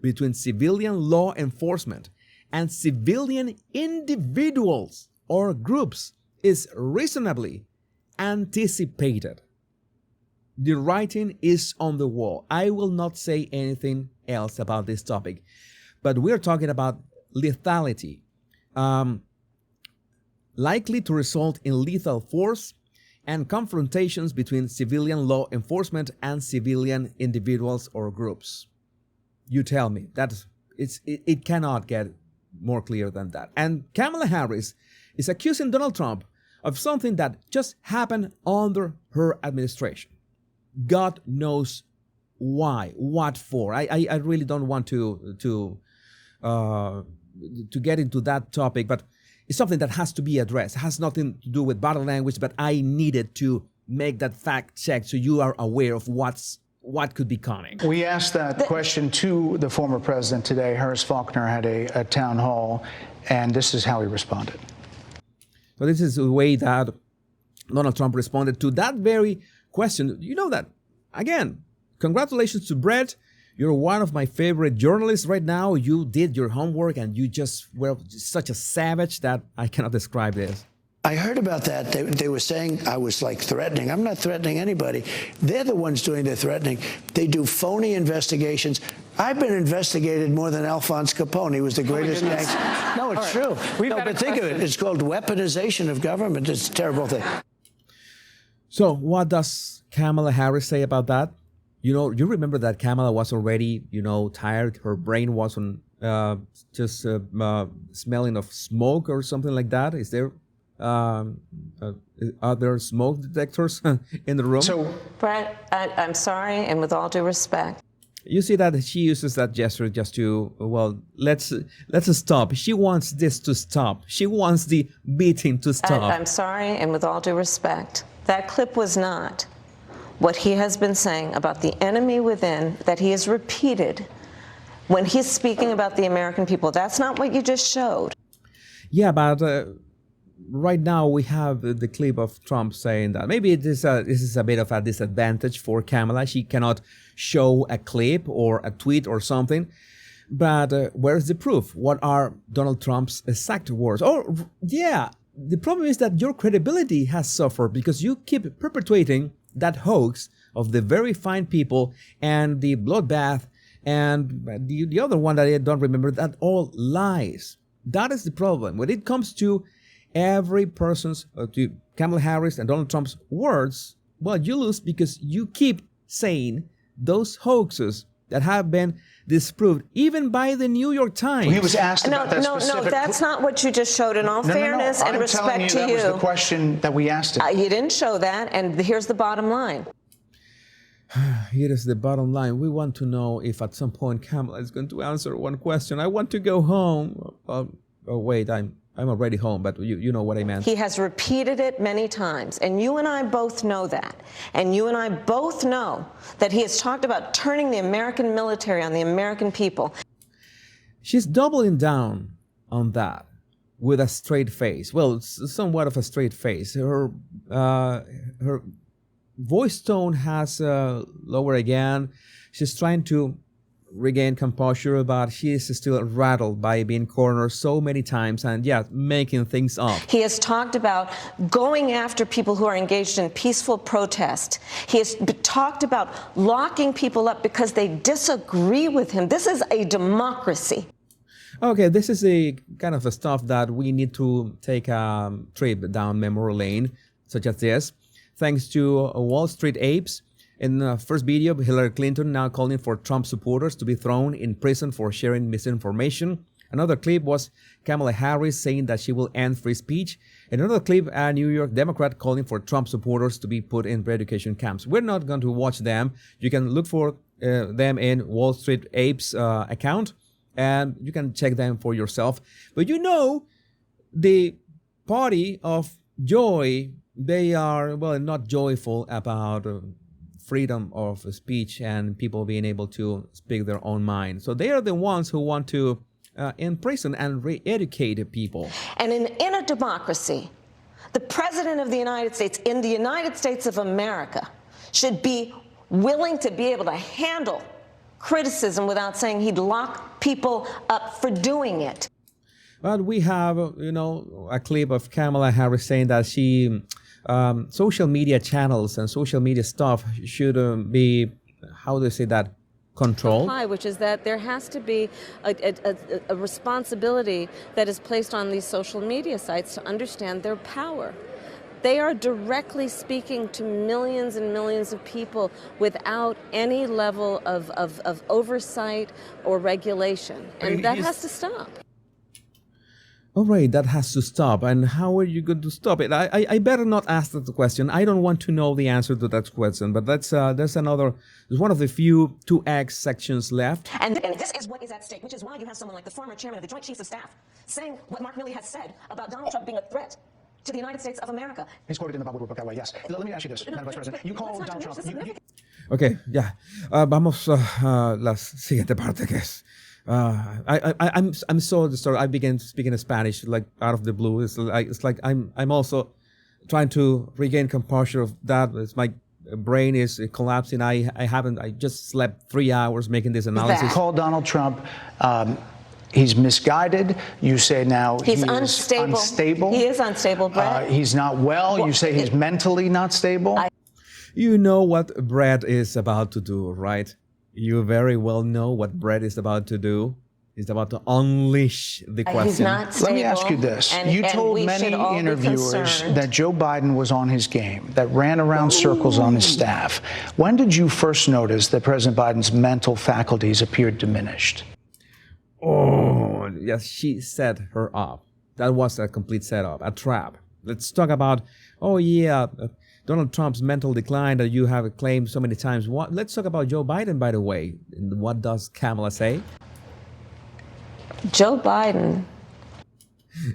between civilian law enforcement and civilian individuals or groups is reasonably anticipated. The writing is on the wall. I will not say anything else about this topic, but we're talking about lethality, likely to result in lethal force, and confrontations between civilian law enforcement and civilian individuals or groups. You tell me. It cannot get more clear than that. And Kamala Harris is accusing Donald Trump of something that just happened under her administration. God knows why, what for. I really don't want to get into that topic, but it's something that has to be addressed. It has nothing to do with body language, but I needed to make that fact check so you are aware of what could be coming. We asked that question to the former president today. Harris Faulkner had a town hall, and this is how he responded. So this is the way that Donald Trump responded to that very question. You know that, again, congratulations to Brett. You're one of my favorite journalists right now. You did your homework and you just were such a savage that I cannot describe this. I heard about that. They were saying I was like threatening. I'm not threatening anybody. They're the ones doing the threatening. They do phony investigations. I've been investigated more than Alphonse Capone. He was the greatest gangster. No, it's true. No, but think of it. It's called weaponization of government. It's a terrible thing. So what does Kamala Harris say about that? You remember that Kamala was already, tired. Her brain was on just smelling of smoke or something like that. Is there other smoke detectors in the room? So, Brett, I'm sorry, and with all due respect. You see that she uses that gesture just to, let's stop. She wants this to stop. She wants the beating to stop. I'm sorry, and with all due respect, that clip was not what he has been saying about the enemy within that he has repeated when he's speaking about the American people. That's not what you just showed. Yeah, but right now we have the clip of Trump saying that. Maybe this is a bit of a disadvantage for Kamala. She cannot show a clip or a tweet or something. But where's the proof? What are Donald Trump's exact words? The problem is that your credibility has suffered because you keep perpetuating that hoax of the very fine people and the bloodbath and the other one that I don't remember, that all lies. That is the problem. When it comes to every person's, to Kamala Harris and Donald Trump's words, you lose because you keep saying those hoaxes that have been disproved, even by the New York Times. He was asked about that specific... No, that's not what you just showed. In all fairness and respect to you, that was the question that we asked him. You didn't show that, and here's the bottom line. Here is the bottom line. We want to know if at some point Kamala is going to answer one question. I want to go home. Wait, I'm already home, but you know what I meant. He has repeated it many times, and you and I both know that. And you and I both know that he has talked about turning the American military on the American people. She's doubling down on that with a straight face. Well, it's somewhat of a straight face. Her voice tone has lowered again. She's trying to regain composure, but she is still rattled by being cornered so many times and making things up. He has talked about going after people who are engaged in peaceful protest. He has talked about locking people up because they disagree with him. This is a democracy. Okay, this is the kind of the stuff that we need to take a trip down memory lane, such as this. Thanks to Wall Street apes. In the first video, Hillary Clinton now calling for Trump supporters to be thrown in prison for sharing misinformation. Another clip was Kamala Harris saying that she will end free speech. And another clip, a New York Democrat calling for Trump supporters to be put in re-education camps. We're not going to watch them. You can look for them in Wall Street Apes account, and you can check them for yourself. But you know, the party of joy, they are, well, not joyful about freedom of speech and people being able to speak their own mind. So they are the ones who want to imprison and re-educate people. And in a democracy, the President of the United States, in the United States of America, should be willing to be able to handle criticism without saying he'd lock people up for doing it. But we have, a clip of Kamala Harris saying that she, social media channels and social media stuff should be, how do you say that, control? Which is that there has to be a responsibility that is placed on these social media sites to understand their power. They are directly speaking to millions and millions of people without any level of oversight or regulation. And that has to stop. All right, that has to stop. And how are you going to stop it? I better not ask that question. I don't want to know the answer to that question. But that's one of the few 2X sections left. And this is what is at stake, which is why you have someone like the former chairman of the Joint Chiefs of Staff saying what Mark Milley has said about Donald Trump being a threat to the United States of America. He's quoted in the Bible book that way, yes. Let me ask you this, Madam Vice President. You call Donald Trump... Okay, ya. Vamos a la siguiente parte, que es... I'm so disturbed. I began speaking Spanish like out of the blue. It's like I'm also trying to regain composure of that. It's my brain is collapsing. I just slept 3 hours making this analysis. You call Donald Trump... he's misguided. You say now he's unstable. He is unstable, Brett. He's not well. You say he's mentally not stable. You know what Brett is about to do, right? You very well know what Brett is about to do. He's about to unleash the question. He's not stable. Let me ask you this. You told many interviewers that Joe Biden was on his game, that ran around circles on his staff. When did you first notice that President Biden's mental faculties appeared diminished? Oh, yes, she set her up. That was a complete setup, a trap. Let's talk about, Donald Trump's mental decline that you have claimed so many times. Let's talk about Joe Biden, by the way. What does Kamala say? Joe Biden.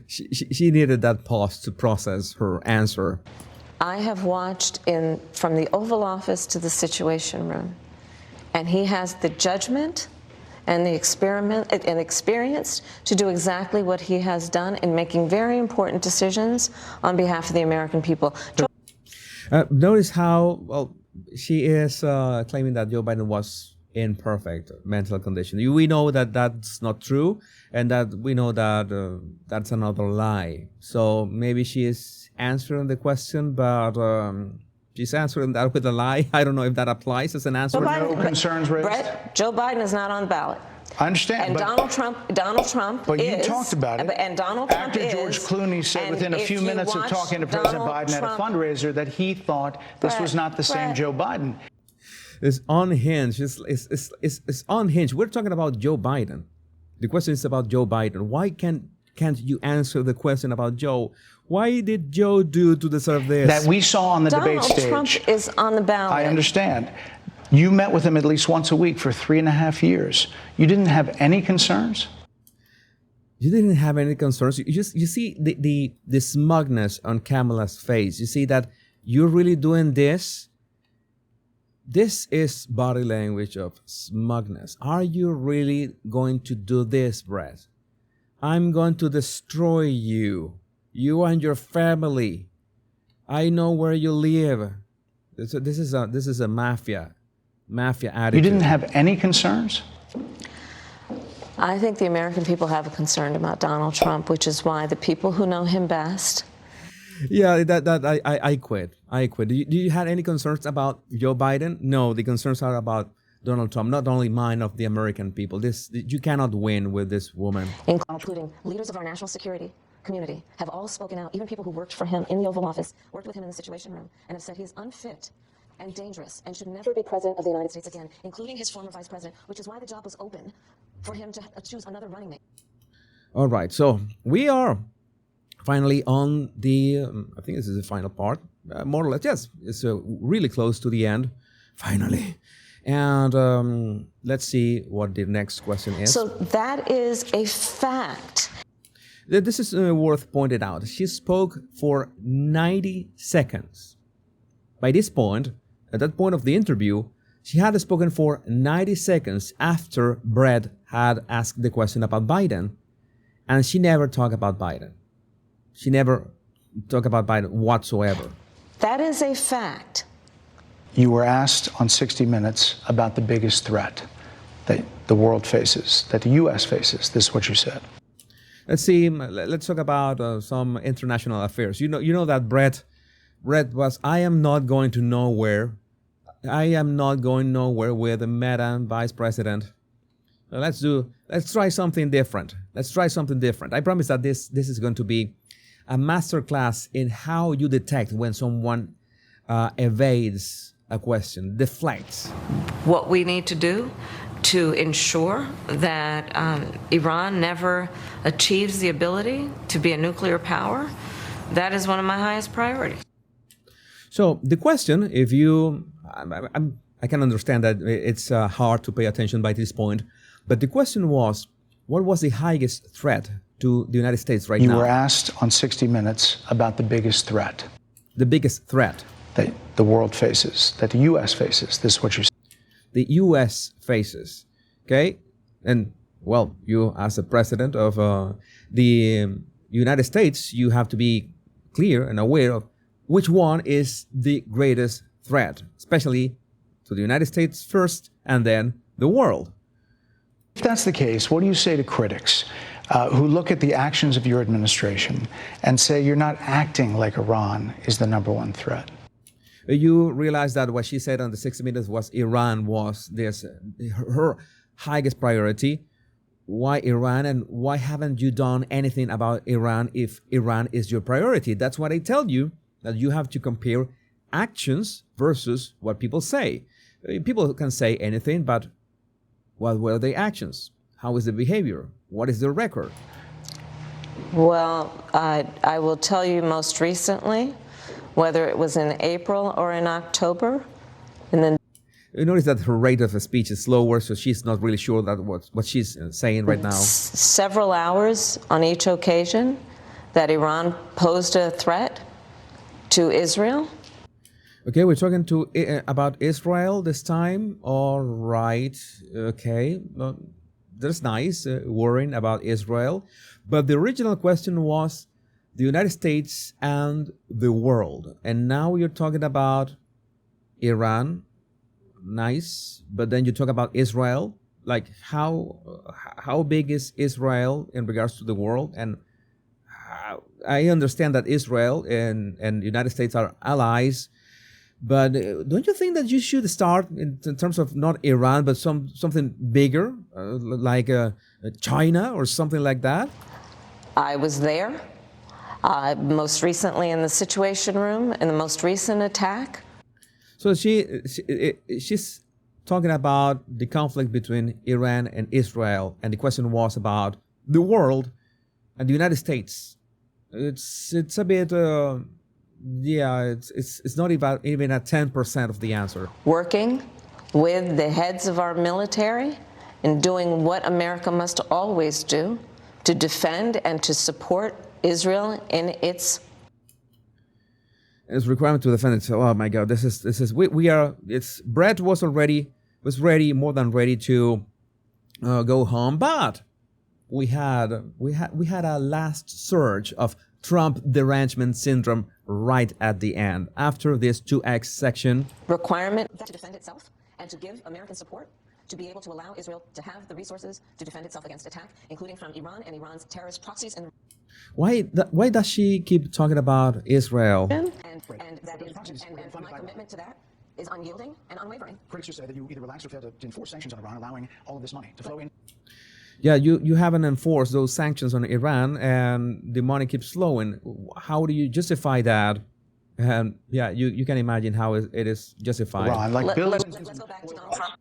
She needed that pause to process her answer. I have watched from the Oval Office to the Situation Room, and he has the judgment and the experience to do exactly what he has done in making very important decisions on behalf of the American people. Notice how, she is claiming that Joe Biden was in perfect mental condition. We know that that's not true, and that we know that that's another lie. So maybe she is answering the question, but she's answering that with a lie. I don't know if that applies as an answer. No concerns raised? Brett, Joe Biden is not on the ballot. I understand. And Donald Trump but is. You talked about it. And Donald Trump After George Clooney said within a few minutes of talking to President Biden at a fundraiser that he thought this was not the same Joe Biden. It's unhinged. It's unhinged. We're talking about Joe Biden. The question is about Joe Biden. Why can't you answer the question about Joe? Why did Joe do to deserve this? That we saw on the debate stage. Donald Trump is on the ballot. I understand. You met with him at least once a week for 3.5 years. You didn't have any concerns? You didn't have any concerns. You see the smugness on Kamala's face. You see that you're really doing this. This is body language of smugness. Are you really going to do this, Brett? I'm going to destroy you. You and your family. I know where you live. This is a mafia attitude. You didn't have any concerns? I think the American people have a concern about Donald Trump, which is why the people who know him best. Yeah, I quit. Do you have any concerns about Joe Biden? No, the concerns are about Donald Trump, not only mine, of the American people. You cannot win with this woman. Including leaders of our national security community have all spoken out, even people who worked for him in the Oval Office, worked with him in the Situation Room, and have said he is unfit and dangerous and should never be president of the United States again, including his former vice president, which is why the job was open for him to choose another running mate. All right, so we are finally on the, I think this is the final part, more or less, yes, it's really close to the end, finally. And let's see what the next question is. So that is a fact. This is worth pointing out. She spoke for 90 seconds. By this point, at that point of the interview, she had spoken for 90 seconds after Brett had asked the question about Biden. And she never talked about Biden. She never talked about Biden whatsoever. That is a fact. You were asked on 60 Minutes about the biggest threat that the world faces, that the U.S. faces. This is what you said. Let's see. Let's talk about some international affairs. You know that Brett was, I am not going to nowhere. I am not going nowhere with Madam Vice President. Let's try something different. Let's try something different. I promise that this is going to be a masterclass in how you detect when someone evades a question, deflects. What we need to do to ensure that Iran never achieves the ability to be a nuclear power, that is one of my highest priorities. So the question, if you, I can understand that it's hard to pay attention by this point, but the question was, what was the highest threat to the United States right now? You were asked on 60 Minutes about the biggest threat. The biggest threat that the world faces, that the U.S. faces. This is what you said. The U.S. faces, okay? And, well, you as the president of the United States, you have to be clear and aware of which one is the greatest threat, especially to the United States first and then the world. If that's the case, what do you say to critics who look at the actions of your administration and say you're not acting like Iran is the #1 threat? You realize that what she said on the 60 Minutes was Iran was her highest priority. Why Iran, and why haven't you done anything about Iran if Iran is your priority? That's what I tell you, that you have to compare actions versus what people say. People can say anything, but what were the actions? How is the behavior? What is the record? Well, I will tell you most recently, whether it was in April or in October, and then you notice that her rate of speech is slower, so she's not really sure that what she's saying right now. Several hours on each occasion that Iran posed a threat to Israel. Okay, we're talking about Israel this time. All right. Okay. Well, that's nice, worrying about Israel. But the original question was the United States and the world. And now you're talking about Iran. Nice. But then you talk about Israel. Like how big is Israel in regards to the world? And I understand that Israel and the United States are allies. But don't you think that you should start in terms of not Iran, but something bigger, like China or something like that? I was there, most recently in the Situation Room, in the most recent attack. So she's talking about the conflict between Iran and Israel, and the question was about the world and the United States. It's a bit. Yeah, it's not even at 10% of the answer. Working with the heads of our military and doing what America must always do to defend and to support Israel in its requirement to defend it. So, oh my God, this is we are. It's Brett was ready, more than ready to go home, but we had a last surge of Trump derangement syndrome right at the end, after this 2X section. Requirement to defend itself and to give American support to be able to allow Israel to have the resources to defend itself against attack, including from Iran and Iran's terrorist proxies. And why does she keep talking about Israel? and my commitment to that is unyielding and unwavering. Critics who say that you either relaxed or failed to enforce sanctions on Iran, allowing all of this money to flow in. Yeah, you haven't enforced those sanctions on Iran, and the money keeps flowing. How do you justify that? And yeah, you can imagine how it is justified. Iran, like Let's go back to Donald Trump.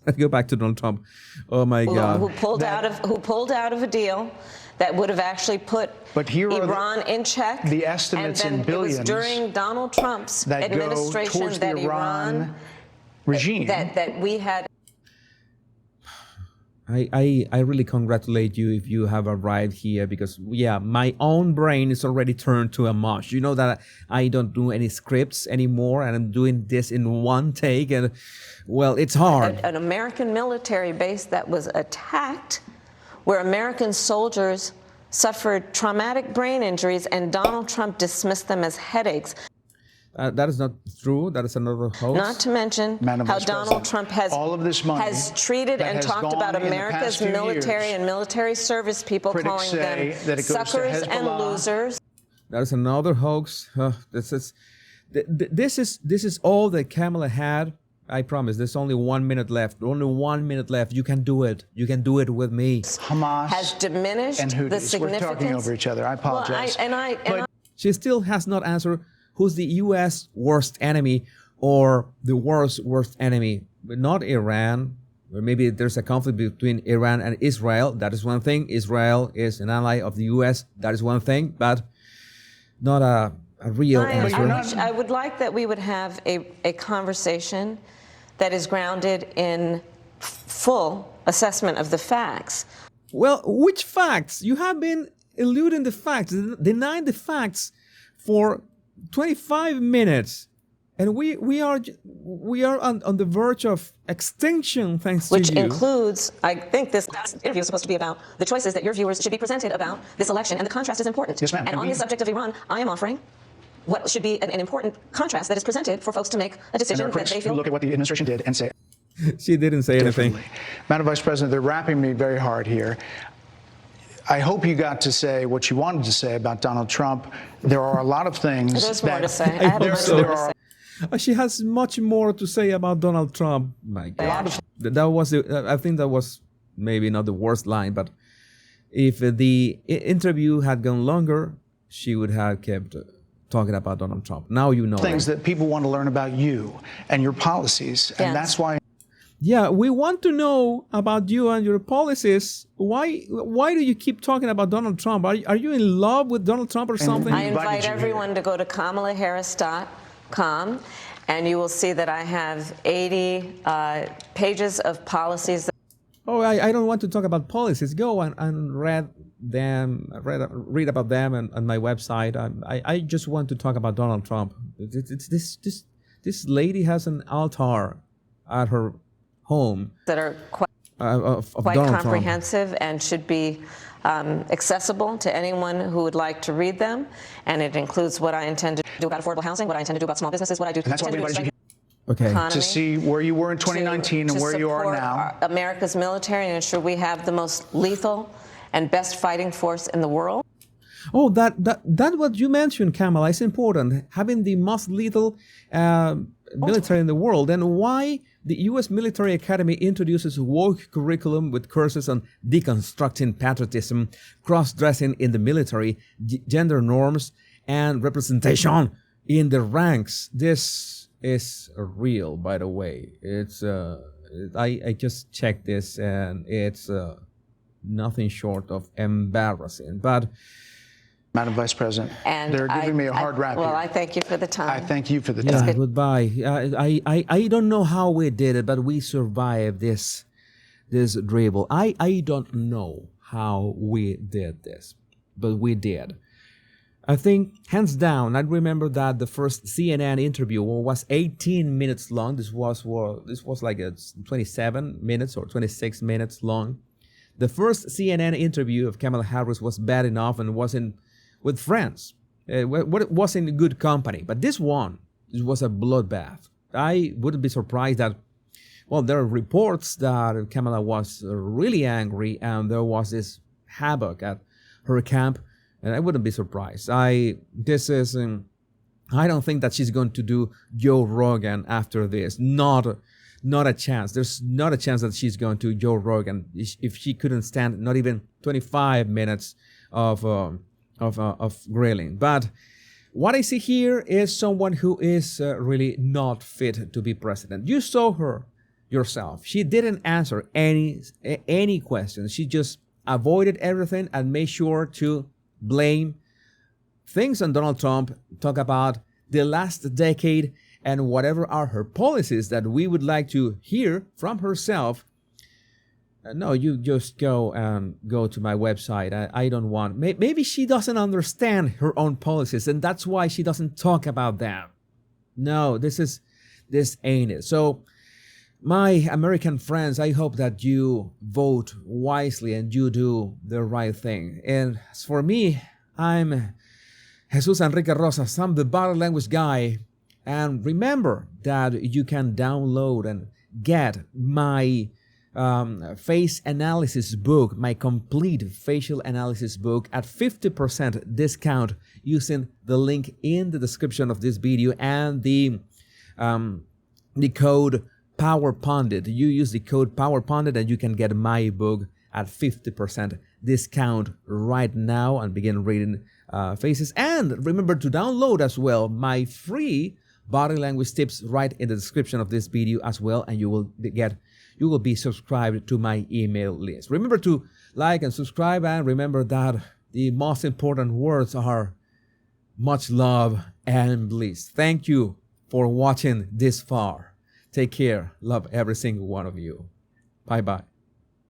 Let's go back to Donald Trump. Oh my God. Who pulled out of a deal that would have actually put Iran in check. The estimates and then in billions. It was during Donald Trump's that administration go towards that the Iran regime. That we had. I really congratulate you if you have arrived here, because yeah, my own brain is already turned to a mush. You know that I don't do any scripts anymore, and I'm doing this in one take, and well, it's hard. An American military base that was attacked, where American soldiers suffered traumatic brain injuries, and Donald Trump dismissed them as headaches. That is not true. That is another hoax. Not to mention how Donald Trump has treated and talked about America's military and military service people, calling them suckers and losers. That is another hoax. This is all that Kamala had. I promise. There's only 1 minute left. Only 1 minute left. You can do it. You can do it with me. Hamas has diminished and Houthis. The significance. We're talking over each other. I apologize. Well, she still has not answered who's the U.S. worst enemy or the world's worst enemy. But not Iran. Or maybe there's a conflict between Iran and Israel. That is one thing. Israel is an ally of the U.S. That is one thing. But not a real answer. I would like that we would have a conversation that is grounded in full assessment of the facts. Well, which facts? You have been eluding the facts, denying the facts for 25 minutes. And we are on the verge of extinction, thanks to you. Which includes, I think this interview is supposed to be about the choices that your viewers should be presented about this election, and the contrast is important. Yes, ma'am. And on the subject of Iran, I am offering what should be an important contrast that is presented for folks to make a decision that they feel. Look at what the administration did and say. She didn't say anything. Madam Vice President, they're wrapping me very hard here. I hope you got to say what you wanted to say about Donald Trump. There are a lot of things There's that more to say. I have more to say. She has much more to say about Donald Trump. My God. I think that was maybe not the worst line, but if the interview had gone longer, she would have kept talking about Donald Trump. Now you know things that people want to learn about you and your policies, and that's why. Yeah, we want to know about you and your policies. Why do you keep talking about Donald Trump? Are you in love with Donald Trump or something? I invite everyone to go to KamalaHarris.com, and you will see that I have 80 pages of policies. Oh, I don't want to talk about policies. Go and read them, read about them on my website. I just want to talk about Donald Trump. This lady has an altar at her home that are quite Donald comprehensive Trump. And should be accessible to anyone who would like to read them. And it includes what I intend to do about affordable housing, what I intend to do about small businesses, what I do. And that's why we invited you. Okay. To see where you were in 2019 and where you are now. America's military and ensure we have the most lethal and best fighting force in the world. Oh, that what you mentioned, Kamala, is important. Having the most lethal military in the world. And why the U.S. Military Academy introduces woke curriculum with courses on deconstructing patriotism, cross-dressing in the military, gender norms, and representation in the ranks. This is real, by the way. It's I just checked this, and it's nothing short of embarrassing. But Madam Vice President, and they're giving me a hard rap here. Well, I thank you for the time. I thank you for the time. Yeah, goodbye. I don't know how we did it, but we survived this dribble. I don't know how we did this, but we did. I think, hands down, I remember that the first CNN interview was 18 minutes long. This was like 27 minutes or 26 minutes long. The first CNN interview of Kamala Harris was bad enough and wasn't with friends. It wasn't in good company. But this was a bloodbath. I wouldn't be surprised that, well, there are reports that Kamala was really angry and there was this havoc at her camp. And I wouldn't be surprised. I don't think that she's going to do Joe Rogan after this. Not a chance. There's not a chance that she's going to Joe Rogan if she couldn't stand not even 25 minutes of grilling. But what I see here is someone who is really not fit to be president. You saw her yourself. She didn't answer any questions. She just avoided everything and made sure to blame things on Donald Trump, talk about the last decade and whatever are her policies that we would like to hear from herself. No, you just go to my website. I don't want. Maybe she doesn't understand her own policies, and that's why she doesn't talk about them. No, this ain't it. So, my American friends, I hope that you vote wisely and you do the right thing. And as for me, I'm Jesus Enrique Rosas. I'm the body language guy. And remember that you can download and get my face analysis book, my complete facial analysis book at 50% discount using the link in the description of this video and the code PowerPundit. You use the code PowerPundit and you can get my book at 50% discount right now and begin reading faces. And remember to download as well my free body language tips right in the description of this video as well, and you will be subscribed to my email list. Remember to like and subscribe, and remember that the most important words are much love and bliss. Thank you for watching this far. Take care. Love every single one of you. Bye-bye.